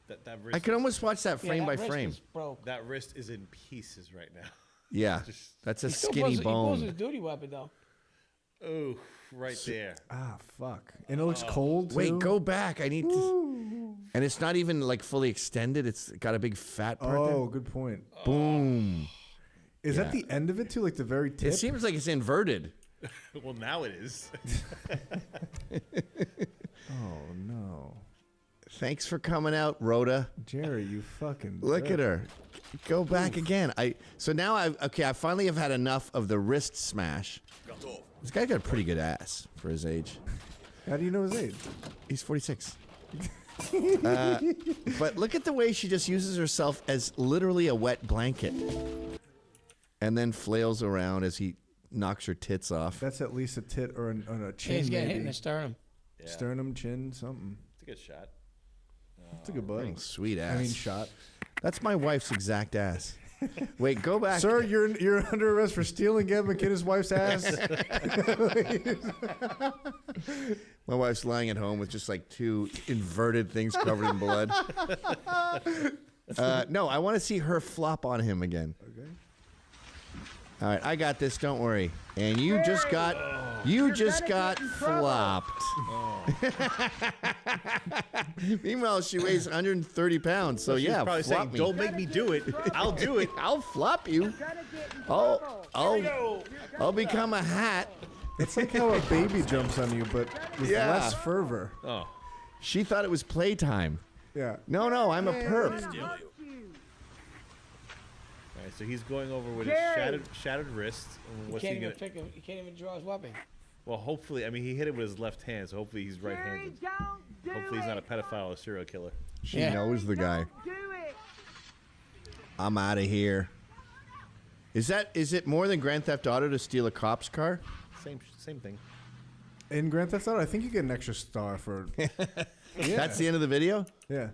H: That wrist
C: I could almost watch that frame by frame.
H: That wrist is in pieces right now.
C: Yeah, that's a
R: He still
C: skinny
R: He pulls his
C: bone.
R: duty weapon, though.
H: Oh, right there.
D: Ah, fuck. And it looks cold, too.
C: Wait, go back. I need to... And it's not even like fully extended. It's got a big fat part there.
D: Oh, good point.
C: Boom.
D: Is that the end of it, too? Like the very tip?
C: It seems like it's inverted.
H: Well, now it is.
D: Oh, no.
C: Thanks for coming out, Rhoda.
D: Jerry, you fucking...
C: Look at her. Go back again. So now I finally have had enough of the wrist smash. This guy got a pretty good ass for his age.
D: How do you know his age?
C: He's 46. But look at the way she just uses herself as literally a wet blanket. And then flails around as he knocks her tits off.
D: That's at least a tit or a chin,
R: He's getting hit in
D: maybe.
R: the sternum.
H: Yeah.
D: Sternum, chin, something.
H: It's a good shot.
D: It's a good butt.
C: Sweet ass.
D: I mean, shot.
C: That's my wife's exact ass. Wait, go back.
D: Sir, you're under arrest for stealing Gavin McKinnis' wife's ass.
C: My wife's lying at home with just like two inverted things covered in blood. No, I want to see her flop on him again.
D: Okay.
C: All right, I got this. Don't worry. And you just got flopped. Meanwhile, she weighs 130 pounds. So
H: She's
C: yeah,
H: probably
C: flop
H: saying,
C: me.
H: "Don't make me do it. I'll do it.
C: I'll flop you. I'll become a hat."
D: It's like how a baby jumps on you, but with less fervor.
H: Oh,
C: she thought it was playtime.
D: Yeah.
C: No, I'm a perp.
H: All right, so he's going over with
R: Jerry!
H: his shattered wrist. And
R: He
H: what's
R: can't
H: he
R: even
H: gonna?
R: he can't even draw his weapon.
H: Well, hopefully, I mean, he hit it with his left hand, so hopefully he's right-handed. Hopefully he's not a pedophile or serial killer.
C: She knows the guy. I'm out of here. Is it more than Grand Theft Auto to steal a cop's car?
H: Same thing.
D: In Grand Theft Auto, I think you get an extra star for...
C: That's the end of the video?
D: Yeah.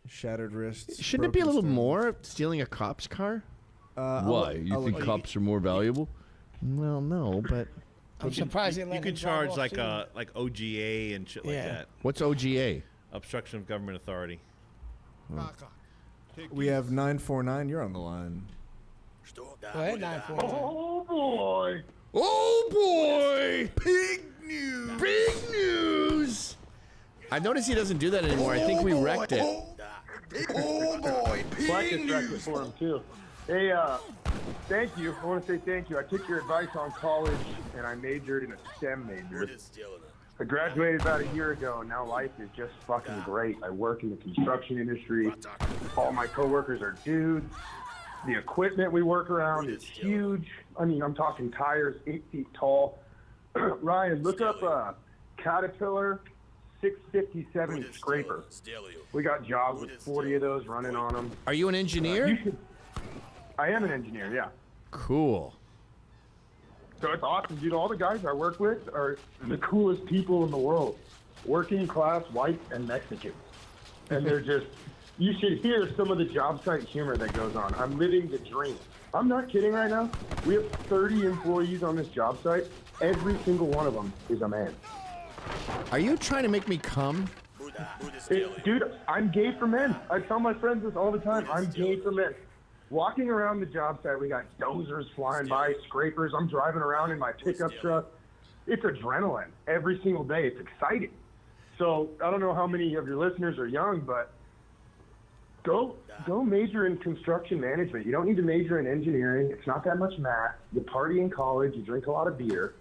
D: Shattered wrists.
C: Shouldn't it be a
D: broken
C: little
D: sternum.
C: more stealing a cop's car?
D: Why?
C: You think cops are more valuable? Well, no, but...
R: I'm surprised they
H: You
R: let
H: can
R: him drive
H: charge
R: off, too.
H: like OGA and shit like that.
C: What's OGA?
H: Obstruction of government authority.
D: We have 949. You're on the line.
R: Go ahead, 949.
L: Oh boy!
C: Oh boy! Big news! Big news! I noticed he doesn't do that anymore. I think we wrecked it.
E: Oh boy, Black just wrecked it for him too. Hey, thank you. I want to say thank you. I took your advice on college, and I majored in a STEM major. I graduated about a year ago, and now life is just fucking great. I work in the construction industry. All my coworkers are dudes. The equipment we work around is huge. I mean, I'm talking tires 8 feet tall. Ryan, look up Caterpillar 657 scraper. We got jobs with 40 of those running on them.
C: Are you an engineer?
E: I am an engineer, yeah.
C: Cool.
E: So it's awesome, dude. All the guys I work with are the coolest people in the world. Working class, white, and Mexican. And they're just
U: You should hear some of the job site humor that goes on. I'm living the dream. I'm not kidding right now. We have 30 employees on this job site. Every single one of them is a man.
C: Are you trying to make me come?
U: Dude, I'm gay for men. I tell my friends this all the time. I'm gay for men. Walking around the job site, we got dozers flying by, scrapers. I'm driving around in my pickup truck. It's adrenaline every single day. It's exciting. So I don't know how many of your listeners are young, but go major in construction management. You don't need to major in engineering. It's not that much math. You party in college. You drink a lot of beer.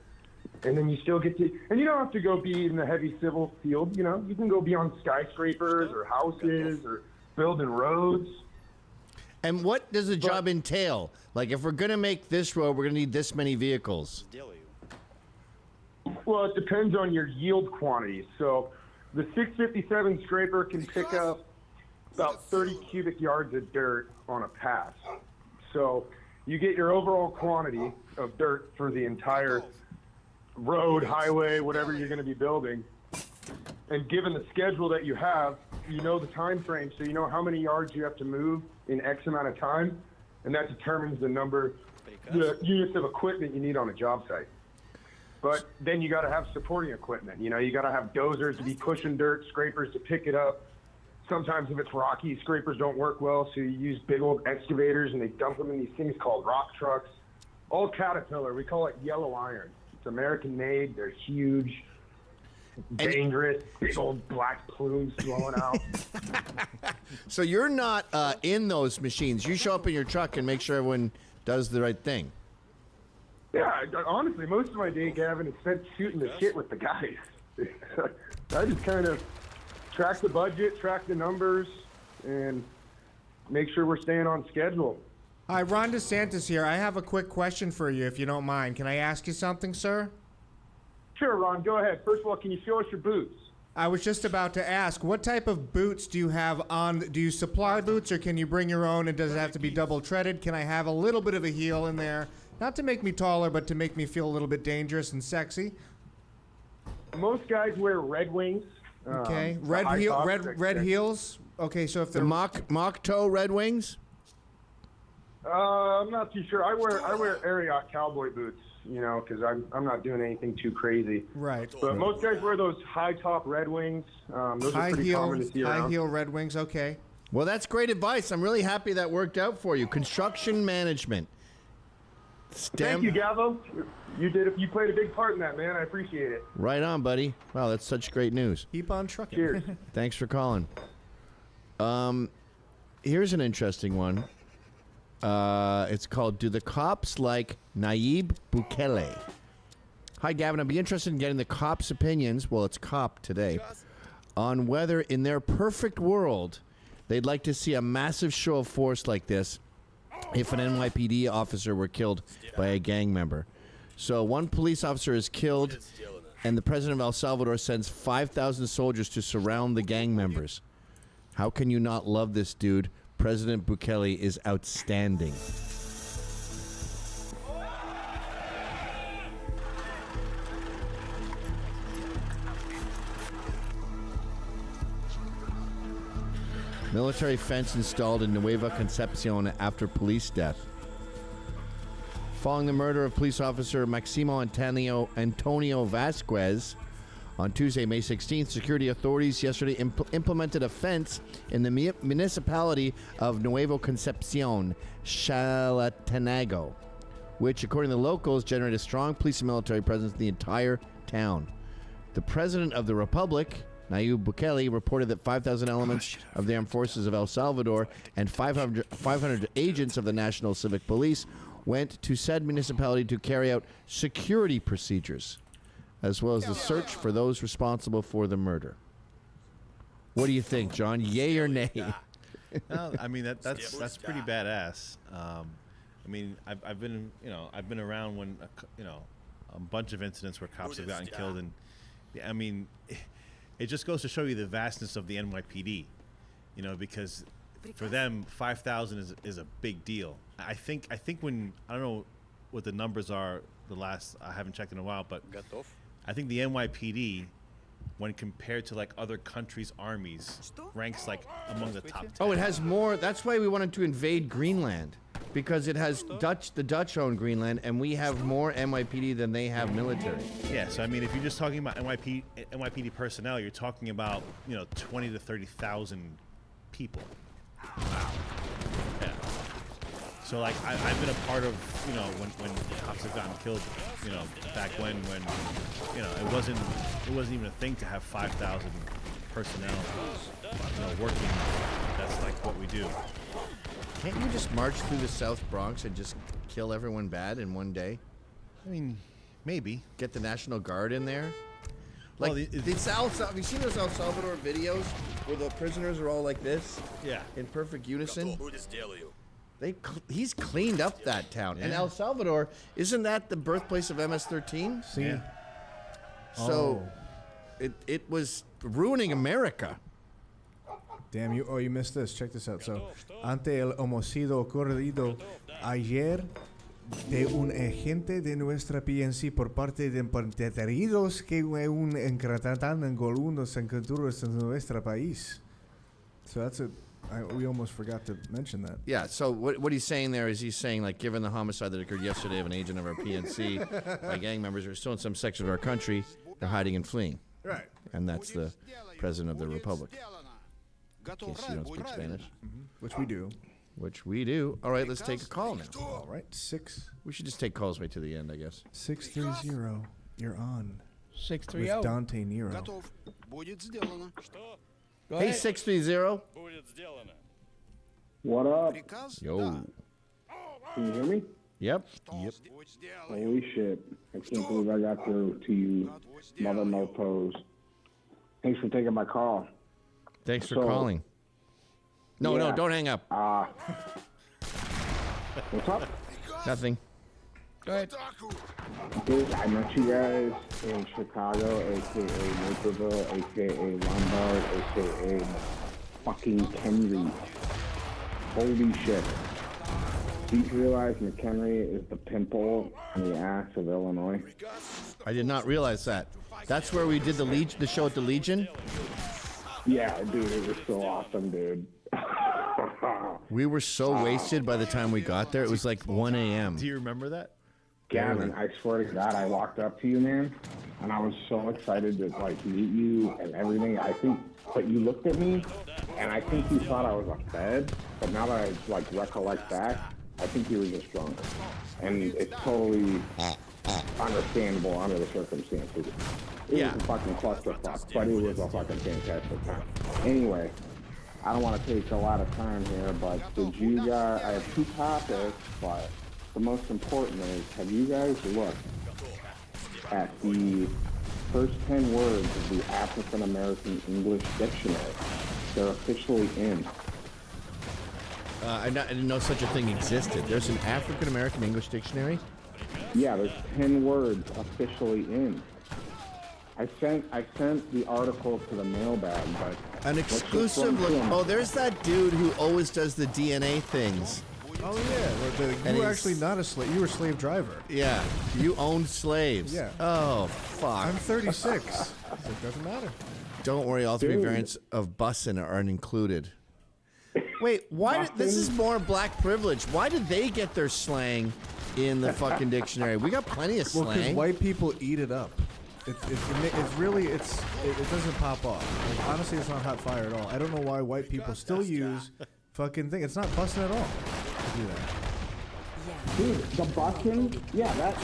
U: And then you still get to, and you don't have to go be in the heavy civil field, you know. You can go be on skyscrapers or houses or building roads.
C: And what does the job entail? Like, if we're going to make this road, we're going to need this many vehicles.
U: Well, it depends on your yield quantities. So the 657 scraper can pick up about 30 cubic yards of dirt on a pass. So you get your overall quantity of dirt for the entire road, highway, whatever you're going to be building. And given the schedule that you have, you know the time frame, so you know how many yards you have to move in X amount of time, and that determines the units of equipment you need on a job site. But then you got to have supporting equipment. You know, you got to have dozers to be pushing dirt, scrapers to pick it up. Sometimes if it's rocky, scrapers don't work well, so you use big old excavators, and they dump them in these things called rock trucks. All Caterpillar, we call it yellow iron. It's American-made. They're huge, dangerous, big old black plumes blowing out.
C: So you're not in those machines. You show up in your truck and make sure everyone does the right thing.
U: Yeah, honestly, most of my day, Gavin, is spent shooting the shit with the guys. I just kind of track the budget, track the numbers, and make sure we're staying on schedule.
V: Hi, Ron DeSantis here. I have a quick question for you, if you don't mind. Can I ask you something, sir?
U: Sure, Ron, go ahead. First of all, can you show us your boots?
V: I was just about to ask, what type of boots do you have on? Do you supply boots, or can you bring your own, and does it have to be double-treaded? Can I have a little bit of a heel in there? Not to make me taller, but to make me feel a little bit dangerous and sexy.
U: Most guys wear Red Wings.
V: Okay, red heels. Okay, so if they're
C: mock toe Red Wings.
U: I'm not too sure. I wear Ariat cowboy boots, you know, because I'm not doing anything too crazy.
V: Right.
U: But most guys wear those high top Red Wings. Those are pretty common to see around.
V: High heel Red Wings. Okay.
C: Well, that's great advice. I'm really happy that worked out for you. Construction management.
U: Thank you, Gavo. You played a big part in that, man. I appreciate it.
C: Right on, buddy. Wow, that's such great news.
V: Keep on trucking.
U: Cheers.
C: Thanks for calling. Here's an interesting one. It's called "Do the Cops Like Nayib Bukele?" Hi, Gavin. I'd be interested in getting the cops' opinions. Well, it's cop today, on whether in their perfect world they'd like to see a massive show of force like this if an NYPD officer were killed by a gang member. So one police officer is killed, and the president of El Salvador sends 5,000 soldiers to surround the gang members. How can you not love this dude? President Bukele is outstanding. Military fence installed in Nueva Concepcion after police death. Following the murder of police officer Maximo Antonio Vasquez on Tuesday, May 16th, security authorities yesterday implemented a fence in the municipality of Nuevo Concepcion, Chalatenango, which, according to the locals, generated a strong police and military presence in the entire town. The president of the republic, Nayib Bukele, reported that 5,000 elements of the armed forces of El Salvador and 500 agents of the National Civic Police went to said municipality to carry out security procedures, as well as the search for those responsible for the murder. What do you think, John? Yay or nay?
H: No, I mean that's pretty badass. I mean, I've been around when a bunch of incidents where cops have gotten killed, and I mean, it just goes to show you the vastness of the NYPD, because for them 5,000 is a big deal. I think when, I don't know what the numbers are, I haven't checked in a while, but I think the NYPD when compared to like other countries' armies, ranks like among the top 10.
C: Oh, it has more. That's why we wanted to invade Greenland, because it has the Dutch own Greenland, and we have more NYPD than they have military.
H: Yeah, so I mean, if you're just talking about NYPD personnel, you're talking about 20 to 30,000 people. Wow. Yeah. So like I've been a part of when cops have gotten killed, back when it wasn't even a thing to have 5,000 personnel working. That's like what we do.
C: Can't you just march through the South Bronx and just kill everyone bad in one day?
H: I mean, maybe.
C: Get the National Guard in there? Like,
H: Well,
C: have you seen those El Salvador videos where the prisoners are all like this?
H: Yeah.
C: In perfect unison? He's cleaned up that town. And El Salvador, isn't that the birthplace of MS-13?
D: See?
H: Yeah.
C: So, it was ruining America.
D: Damn you! Oh, you missed this. Check this out. So, ante el homicidio ocurrido ayer de un agente de nuestra PNC por parte de detenidos que un encratatan en algunos encuentros en nuestro país. So that's it. We almost forgot to mention that.
C: Yeah, so what he's saying there is he's saying, like, given the homicide that occurred yesterday of an agent of our PNC by gang members who are still in some section of our country, they're hiding and fleeing.
D: Right.
C: And that's the president of the republic. In case you don't speak Spanish.
D: Mm-hmm. Which we do.
C: Which we do. All right, let's take a call now.
D: All right,
C: We should just take calls right to the end, I guess.
D: 630. You're on.
R: 630.
D: With Dante Nero.
C: Hey, 630.
B: What up?
C: Yo.
B: Can you hear me?
C: Yep.
B: Holy shit. I can't believe I got through to you, Mother Mopos. Thanks for taking my call.
C: Thanks for calling. No, don't hang up.
B: What's up?
C: Nothing.
R: Go ahead.
B: Dude, I met you guys in Chicago, a.k.a. Naperville, a.k.a. Lombard, a.k.a. fucking Henry. Holy shit. Do you realize McHenry is the pimple on the ass of Illinois?
C: I did not realize that. That's where we did the show at the Legion?
B: Yeah, dude, it was so awesome, dude.
C: We were so wasted by the time we got there. It was like 1 a.m.
H: Do you remember that?
B: Gavin, I swear to God, I walked up to you, man, and I was so excited to, like, meet you and everything. But you looked at me, and I think you thought I was a fed, but now that I, like, recollect back, I think you were just drunk. And it's totally understandable under the circumstances. It was a fucking clusterfuck, but it was a fucking fantastic time. Anyway, I don't want to take a lot of time here, but did you guys, I have two topics, but the most important is, have you guys looked at the first 10 words of the African American English Dictionary? They're officially in.
C: I didn't know such a thing existed. There's an African American English dictionary?
B: Yeah, there's 10 words officially in. I sent the article to the mailbag, but
C: an exclusive look. Oh, there's that dude who always does the DNA things.
D: Oh yeah, you were actually not a slave. You were a slave driver.
C: Yeah, you owned slaves.
D: Yeah.
C: Oh fuck.
D: I'm 36. It doesn't matter.
C: Don't worry, all three variants of bussin' aren't included. Wait, why? This is more black privilege. Why did they get their slang in the fucking dictionary? We got plenty of
D: Well, because
C: slang.
D: white people eat it up. It doesn't pop off. Like, honestly, it's not hot fire at all. I don't know why white people still use fucking thing. It's not busting at all. To do that.
B: dude, the bussin', yeah, that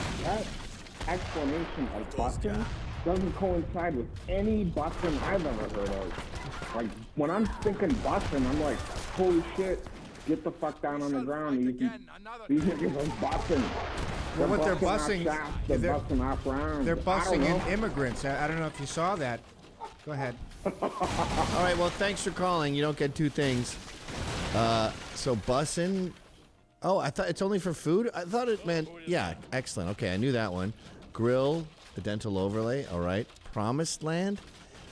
B: explanation of bussin' doesn't coincide with any bussin' I've ever heard of. Like, when I'm thinking bussin', I'm like, holy shit, get the fuck down on the ground. These niggas are bussin'.
D: Well, what they're bussing,
B: they're busting off rounds.
D: They're bussing in immigrants. I don't know if you saw that. Go ahead.
C: All right, well, thanks for calling. You don't get two things. So bussin'. Oh, I thought it's only for food? I thought it meant, yeah, excellent. Okay, I knew that one. Grill, the dental overlay, all right. Promised land,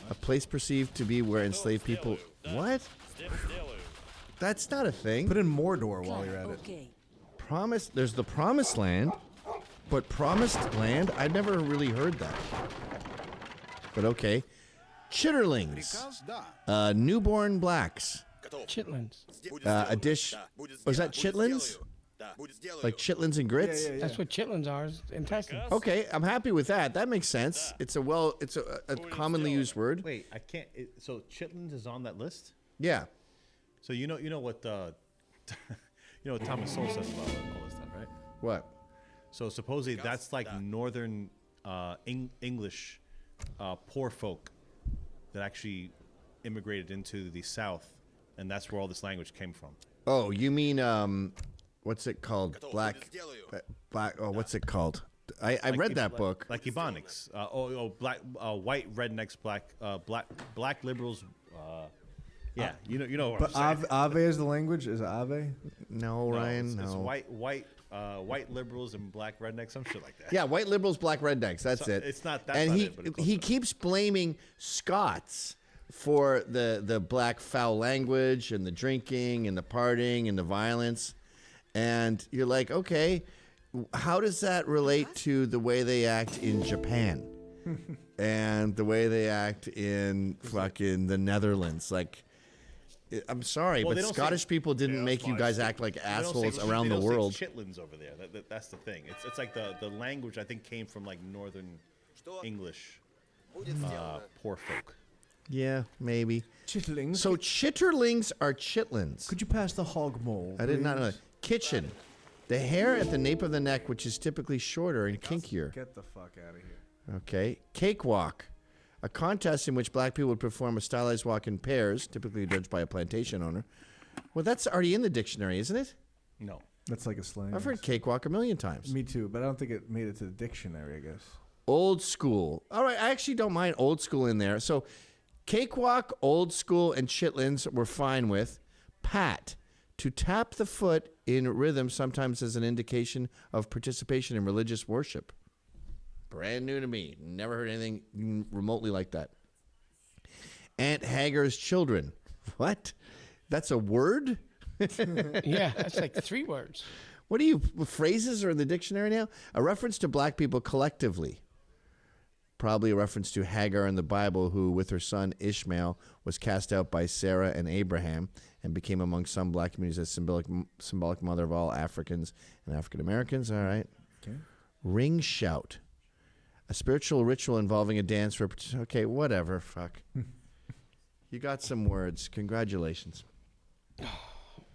C: a place perceived to be where enslaved people. What? That's not a thing.
D: Put in Mordor while you're at it.
C: There's the promised land, but promised land, I've never really heard that. But okay. Chitterlings. Newborn blacks.
R: Chitlins.
C: A dish. Was that chitlins? Like chitlins and grits?
R: Yeah. That's what chitlins are. Intestines.
C: Okay, I'm happy with that. That makes sense. It's a commonly used word.
H: Wait, I can't. So chitlins is on that list?
C: Yeah.
H: So you know what what Thomas Sowell says about all this stuff, right?
C: What?
H: So supposedly that's like northern English poor folk that actually immigrated into the South, and that's where all this language came from.
C: Oh, you mean what's it called? Black. Oh, what's it called? I read that book.
H: Like Ebonics. Black, white rednecks, black liberals. Yeah, you know what
D: But
H: I'm saying.
D: Ave is the language? Is it Ave?
C: No, Ryan,
H: It's
C: no.
H: white liberals and black rednecks, some shit like that.
C: Yeah, white liberals, black rednecks. That's
H: So
C: it.
H: it's not- that's
C: and
H: not
C: he
H: it, but it's
C: he keeps blaming Scots for the black foul language and the drinking and the partying and the violence. And you're like, okay, how does that relate to the way they act in Japan and the way they act in fucking the Netherlands? Like, I'm sorry,
H: Well,
C: but
H: they don't
C: Scottish
H: say-
C: people didn't make you guys act like assholes around the world.
H: They don't say chitlins over there. That's the thing. It's like the language I think came from like northern English poor folk.
C: Yeah, maybe.
D: Chitterlings.
C: So chitterlings are chitlins.
D: Could you pass the hog mole?
C: I did not know
D: please?
C: that. Kitchen. The hair at the nape of the neck, which is typically shorter and kinkier.
D: Get the fuck out of here.
C: Okay. Cakewalk. A contest in which black people would perform a stylized walk in pairs, typically judged by a plantation owner. Well, that's already in the dictionary, isn't it?
H: No.
D: That's like a slang.
C: I've heard cakewalk a million times.
D: Me too, but I don't think it made it to the dictionary, I guess.
C: Old school. All right, I actually don't mind old school in there. So cakewalk, old school, and chitlins we're fine with. Pat. To tap the foot in rhythm sometimes as an indication of participation in religious worship. Brand new to me. Never heard anything remotely like that. Aunt Hagar's children. What? That's a word?
R: Yeah, that's like 3 words.
C: What are you, phrases are in the dictionary now? A reference to black people collectively. Probably a reference to Hagar in the Bible, who with her son Ishmael was cast out by Sarah and Abraham and became among some black communities a symbolic mother of all Africans and African Americans. All right.
D: Okay.
C: Ring shout. A spiritual ritual involving a dance. Okay, whatever. Fuck. You got some words. Congratulations.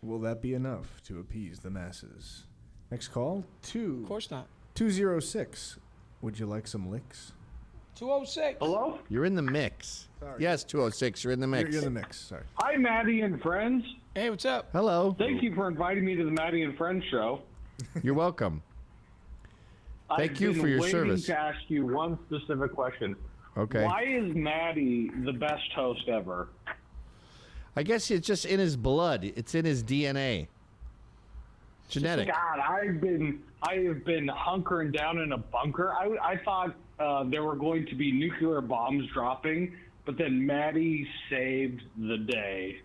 D: Will that be enough to appease the masses? Next call,
R: Of course not.
D: 206. Would you like some licks?
R: 206.
U: Hello?
C: You're in the mix. Yes, 206. You're in the mix.
D: You're in the mix. Sorry.
U: Hi, Maddie and friends.
R: Hey, what's up?
C: Hello.
U: Thank you for inviting me to the Maddie and Friends show.
C: You're welcome. Thank you for your service.
U: I've been waiting to ask you one specific question.
C: Okay.
U: Why is Maddie the best host ever?
C: I guess it's just in his blood. It's in his DNA. Genetic.
U: God, I have been hunkering down in a bunker. I thought there were going to be nuclear bombs dropping, but then Maddie saved the day.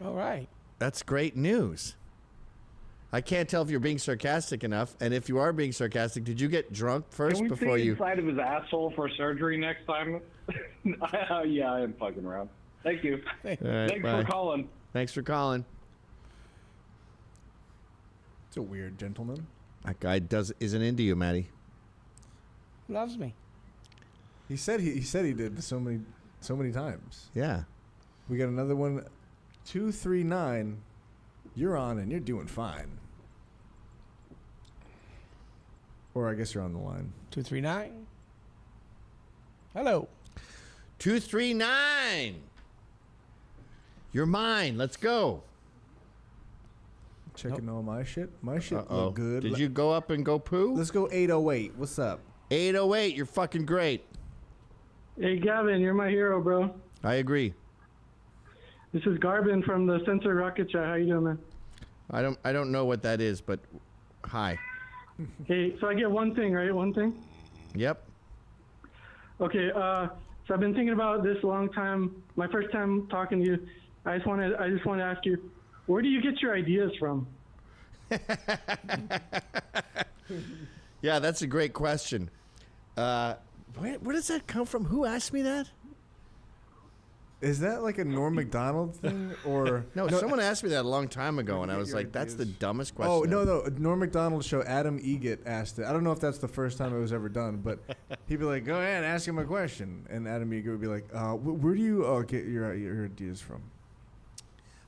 R: All right.
C: That's great news. I can't tell if you're being sarcastic enough, and if you are being sarcastic, did you get drunk first
U: Can we
C: before
U: see
C: you?
U: inside of his asshole for surgery next time? Yeah, I am fucking around. Thank you.
C: All right,
U: Thanks
C: bye.
U: for calling.
C: Thanks for calling.
D: It's a weird gentleman.
C: That guy isn't into you, Maddie.
R: Loves me.
D: He said he did so many times.
C: Yeah.
D: We got another one. 239. You're on and you're doing fine. Or I guess you're on the line.
R: 239. Hello.
C: 239. You're mine. Let's go.
D: Checking all my shit. My shit
C: Uh-oh.
D: look good.
C: Did you go up and go poo?
D: Let's go 808. What's up?
C: 808. You're fucking great.
F: Hey, Gavin, you're my hero, bro.
C: I agree.
F: This is Garbin from the Sensor Rocket Chat. How you doing, man?
C: I don't know what that is, but hi.
F: Hey, so I get one thing, right? One thing?
C: Yep.
F: Okay, so I've been thinking about this a long time. My first time talking to you, I just want to ask you, where do you get your ideas from?
C: Yeah, that's a great question. Where does that come from? Who asked me that?
D: Is that like a Norm Macdonald thing, or
C: No, someone asked me that a long time ago, and I was like, "That's the dumbest question."
D: Oh
C: ever.
D: no, Norm Macdonald show. Adam Egget asked it. I don't know if that's the first time it was ever done, but he'd be like, "Go ahead, ask him a question," and Adam Egget would be like, "Where do you get your ideas from?"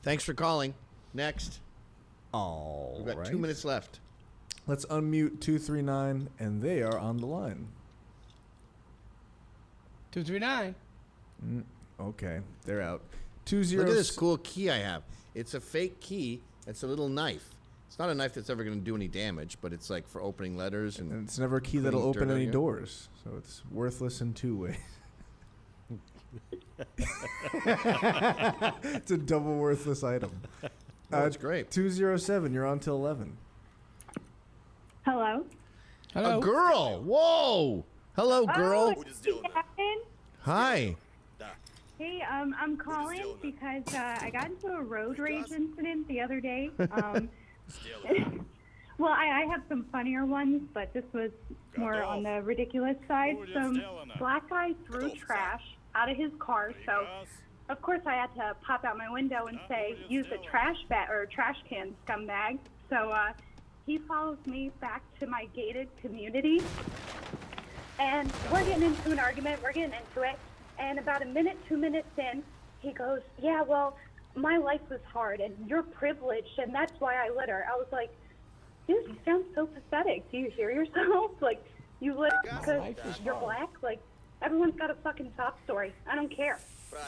C: Thanks for calling. Next.
D: All
C: We've got 2 minutes left.
D: Let's unmute 239, and they are on the line.
R: 239.
D: Okay, they're out. 20.
C: Look at this cool key I have. It's a fake key. It's a little knife. It's not a knife that's ever going to do any damage, but it's like for opening letters. And
D: it's never a key that'll open any doors, so it's worthless in two ways. It's a double worthless item.
C: That's great.
D: 207, you're on till 11.
J: Hello.
C: A girl. Whoa. Hello, girl.
J: Captain.
C: Hi.
J: Hey, I'm calling because I got into a road rage incident the other day. Well, I have some funnier ones, but this was more on the ridiculous side. Some black guy threw trash out of his car, so of course I had to pop out my window and say, "Use the trash can, scumbag." So he follows me back to my gated community, and we're getting into an argument. We're getting into it. And about a minute, 2 minutes in, he goes, "Yeah, well, my life was hard, and you're privileged, and that's why I litter." I was like, "Dude, you sound so pathetic. Do you hear yourself? Like, you litter because you're black? Like, everyone's got a fucking sob story. I don't care,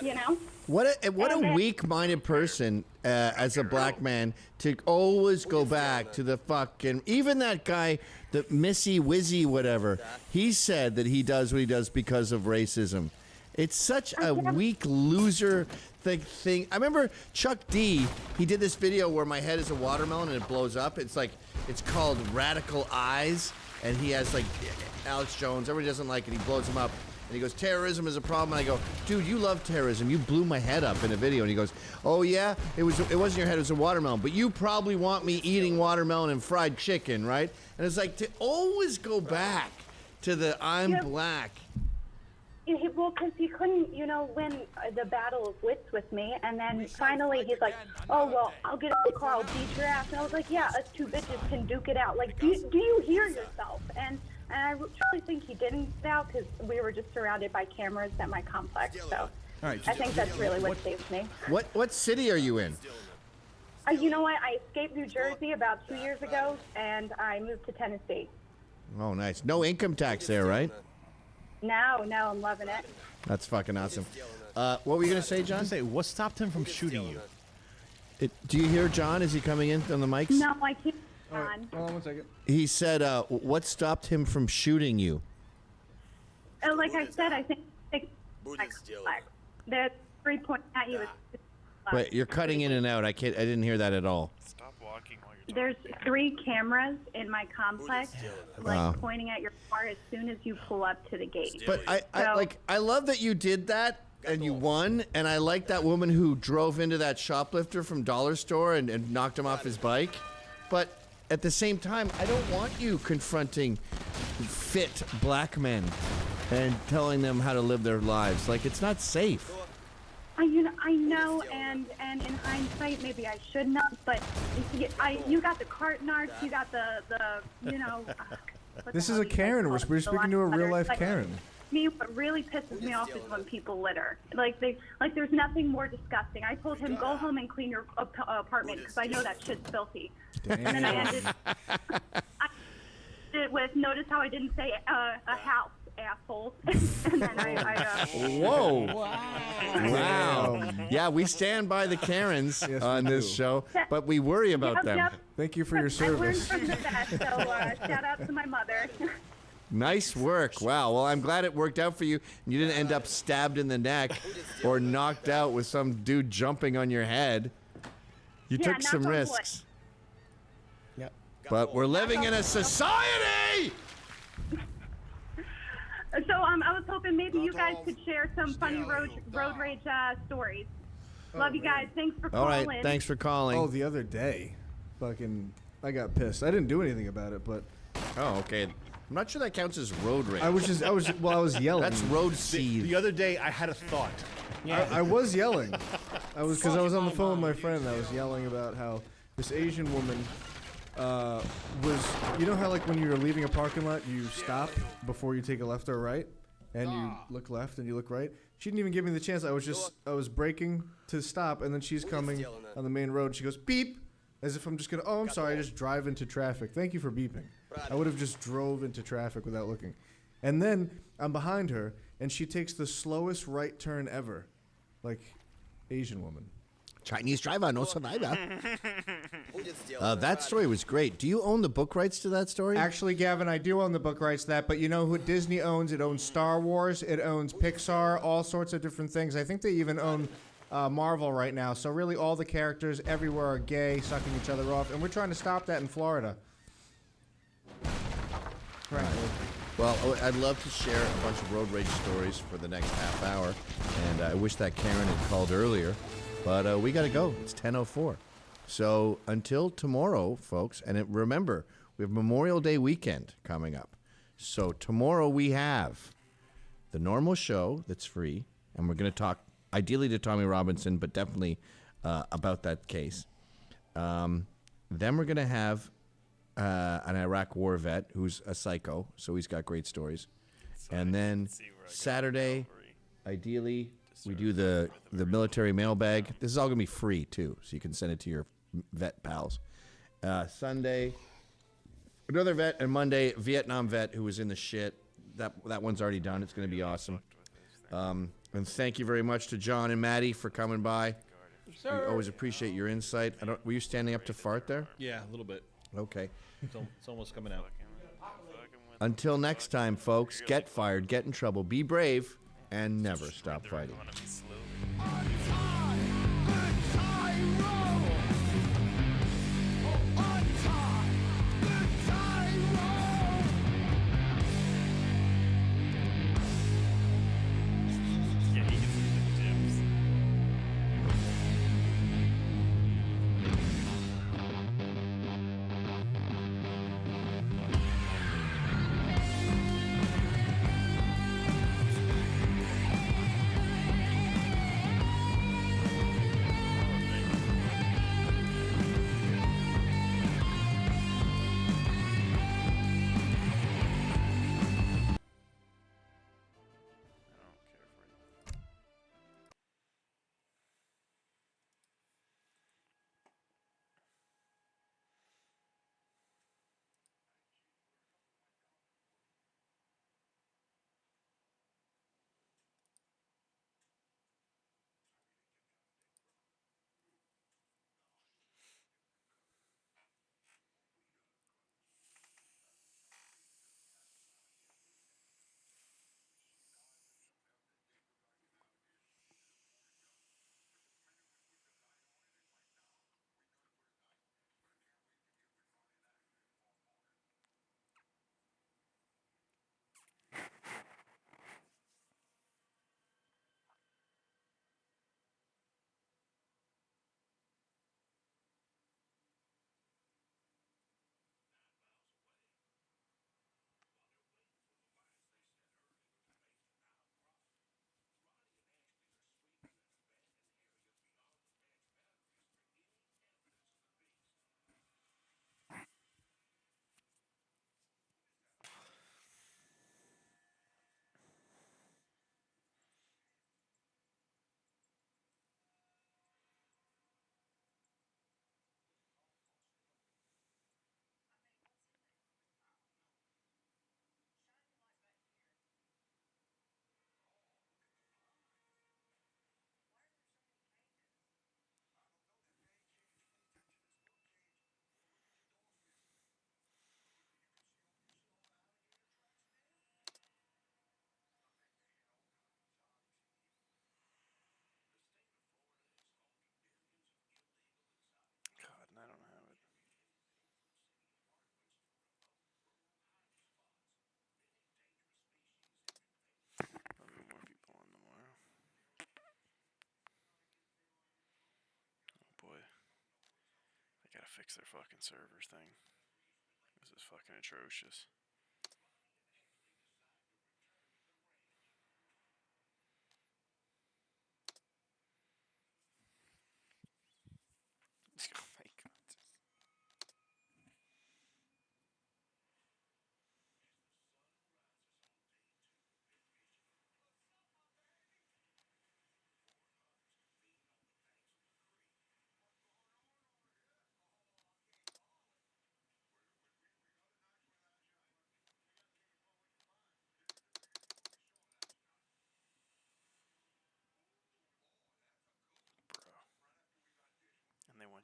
J: you know?"
C: What a weak-minded person as a black man to always go back to the fucking... Even that guy, the Missy Wizzy whatever, he said that he does what he does because of racism. It's such a weak loser thing. I remember Chuck D, he did this video where my head is a watermelon and it blows up. It's called Radical Eyes, and he has like Alex Jones. Everybody doesn't like it. He blows him up. And he goes, "Terrorism is a problem." And I go, "Dude, you love terrorism. You blew my head up in a video." And he goes, "Oh yeah, it wasn't your head, it was a watermelon. But you probably want me eating watermelon and fried chicken, right?" And it's like to always go back to the I'm black.
J: Well, because he couldn't, win the battle of wits with me. And then finally he's like, "Oh, well, I'll get in the car, I'll beat your ass." And I was like, "Yeah, us two bitches can duke it out." Like, do you hear yourself? And I truly think he didn't out because we were just surrounded by cameras at my complex. So
C: All right,
J: I think that's really what saved me.
C: What city are you in?
J: You know what? I escaped New Jersey about 2 years ago, and I moved to Tennessee.
C: Oh, nice. No income tax there, right?
J: No, I'm loving it.
C: That's fucking awesome. What were you going to say, John?
H: What stopped him from shooting you?
C: Do you hear John? Is he coming in on the mics?
J: No, I can't.
D: Hold on 1 second.
C: He said, what stopped him from shooting you?
J: Like I said, I think the 3 point at you.
C: Wait, you're cutting in and out. I didn't hear that at all.
J: There's 3 cameras in my complex, pointing at your car as soon as you pull up to the gate.
C: But I love that you did that and you won, and I like that woman who drove into that shoplifter from Dollar Store and knocked him off his bike. But at the same time, I don't want you confronting fit black men and telling them how to live their lives. Like, it's not safe.
J: I know, and in hindsight, maybe I shouldn't have, but you got the cart narcs, you got the
D: This is a Karen. We're speaking to a real-life Karen.
J: What really pisses me off is when people litter. There's nothing more disgusting. I told him, "Go home and clean your apartment," because I know that shit's filthy.
D: Damn.
J: And then I ended it with, notice how I didn't say a house, asshole. And then
C: Whoa. Wow. Yeah, we stand by the Karens on this show, but we worry about them.
D: Thank you for your
J: I learned
D: service.
J: from the best, so shout out to my mother.
C: Nice work. Wow. Well, I'm glad it worked out for you. You didn't end up stabbed in the neck or knocked out with some dude jumping on your head. You took some risks.
R: Yep.
C: But we're living in a society!
J: So I was hoping maybe you guys could share some funny road rage stories. Love you guys. Thanks for calling.
C: All right. Thanks for calling.
D: Oh, the other day, I got pissed. I didn't do anything about it, but...
C: Oh, okay. I'm not sure that counts as road rage.
D: I was yelling.
C: That's road seed.
H: The other day, I had a thought.
D: I was yelling. Because I was on the phone with my friend. And I was yelling about how this Asian woman was. You know how like when you're leaving a parking lot, you stop before you take a left or a right, and you look left and you look right. She didn't even give me the chance. I was braking to stop, and then she's coming on the main road. She goes beep, as if I'm just gonna. Oh, I'm sorry. I just drive into traffic. Thank you for beeping. I would have just drove into traffic without looking. And then I'm behind her, and she takes the slowest right turn ever. Like, Asian woman.
C: Chinese driver, no survivor. That story was great. Do you own the book rights to that story?
V: Actually, Gavin, I do own the book rights to that, but you know who Disney owns? It owns Star Wars, it owns Pixar, all sorts of different things. I think they even own Marvel right now. So really all the characters everywhere are gay, sucking each other off, and we're trying to stop that in Florida. Right.
C: Well, I'd love to share a bunch of road rage stories for the next half hour, and I wish that Karen had called earlier, but we got to go. It's 10:04. So until tomorrow, folks, and remember, we have Memorial Day weekend coming up. So tomorrow we have the normal show that's free, and we're going to talk ideally to Tommy Robinson, but definitely about that case. Then we're going to have an Iraq war vet who's a psycho, so he's got great stories. And then Saturday, ideally, we do the military mailbag. This is all going to be free, too, so you can send it to your vet pals. Sunday, another vet, and Monday, Vietnam vet who was in the shit. That one's already done. It's going to be awesome. And thank you very much to John and Maddie for coming by. We always appreciate your insight. Were you standing up to fart there?
H: Yeah, a little bit.
C: Okay.
H: It's almost coming out.
C: Until next time, folks, get fired, get in trouble, be brave, and never stop fighting.
G: Fix their fucking servers thing. This is fucking atrocious.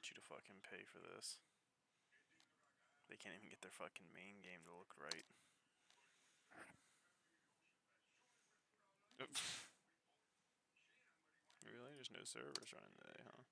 G: want you to fucking pay for this. They can't even get their fucking main game to look right. Really? There's no servers running today, huh?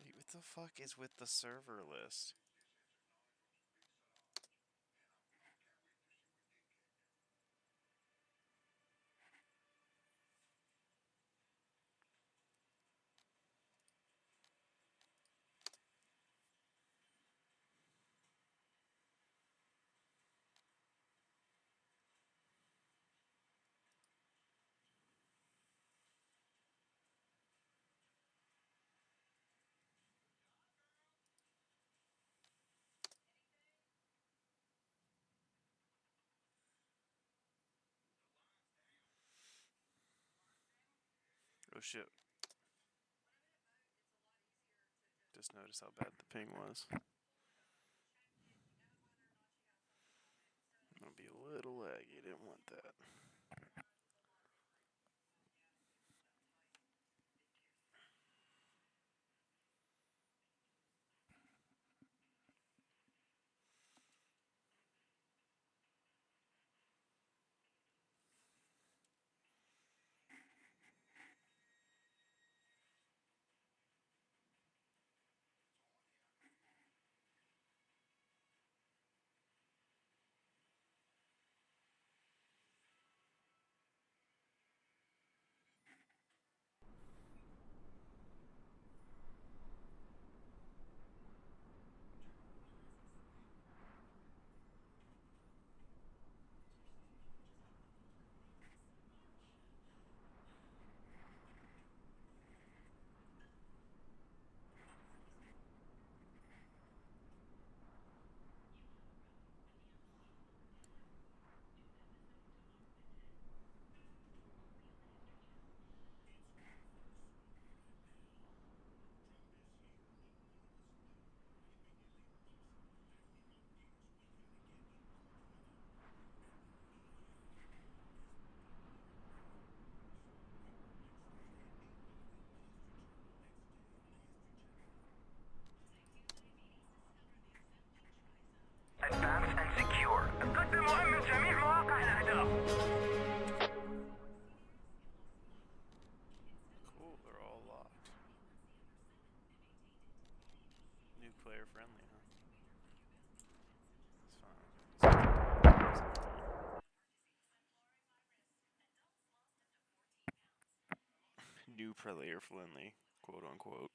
G: Wait, what the fuck is with the server list? Oh shit. Just noticed how bad the ping was. It'll be a little laggy, didn't want that.
I: Advanced and secure. قدم مهمة جميع مواقع الأهداف.
G: Cool, they're all locked. New player friendly, huh? That's fine. New player friendly, quote unquote.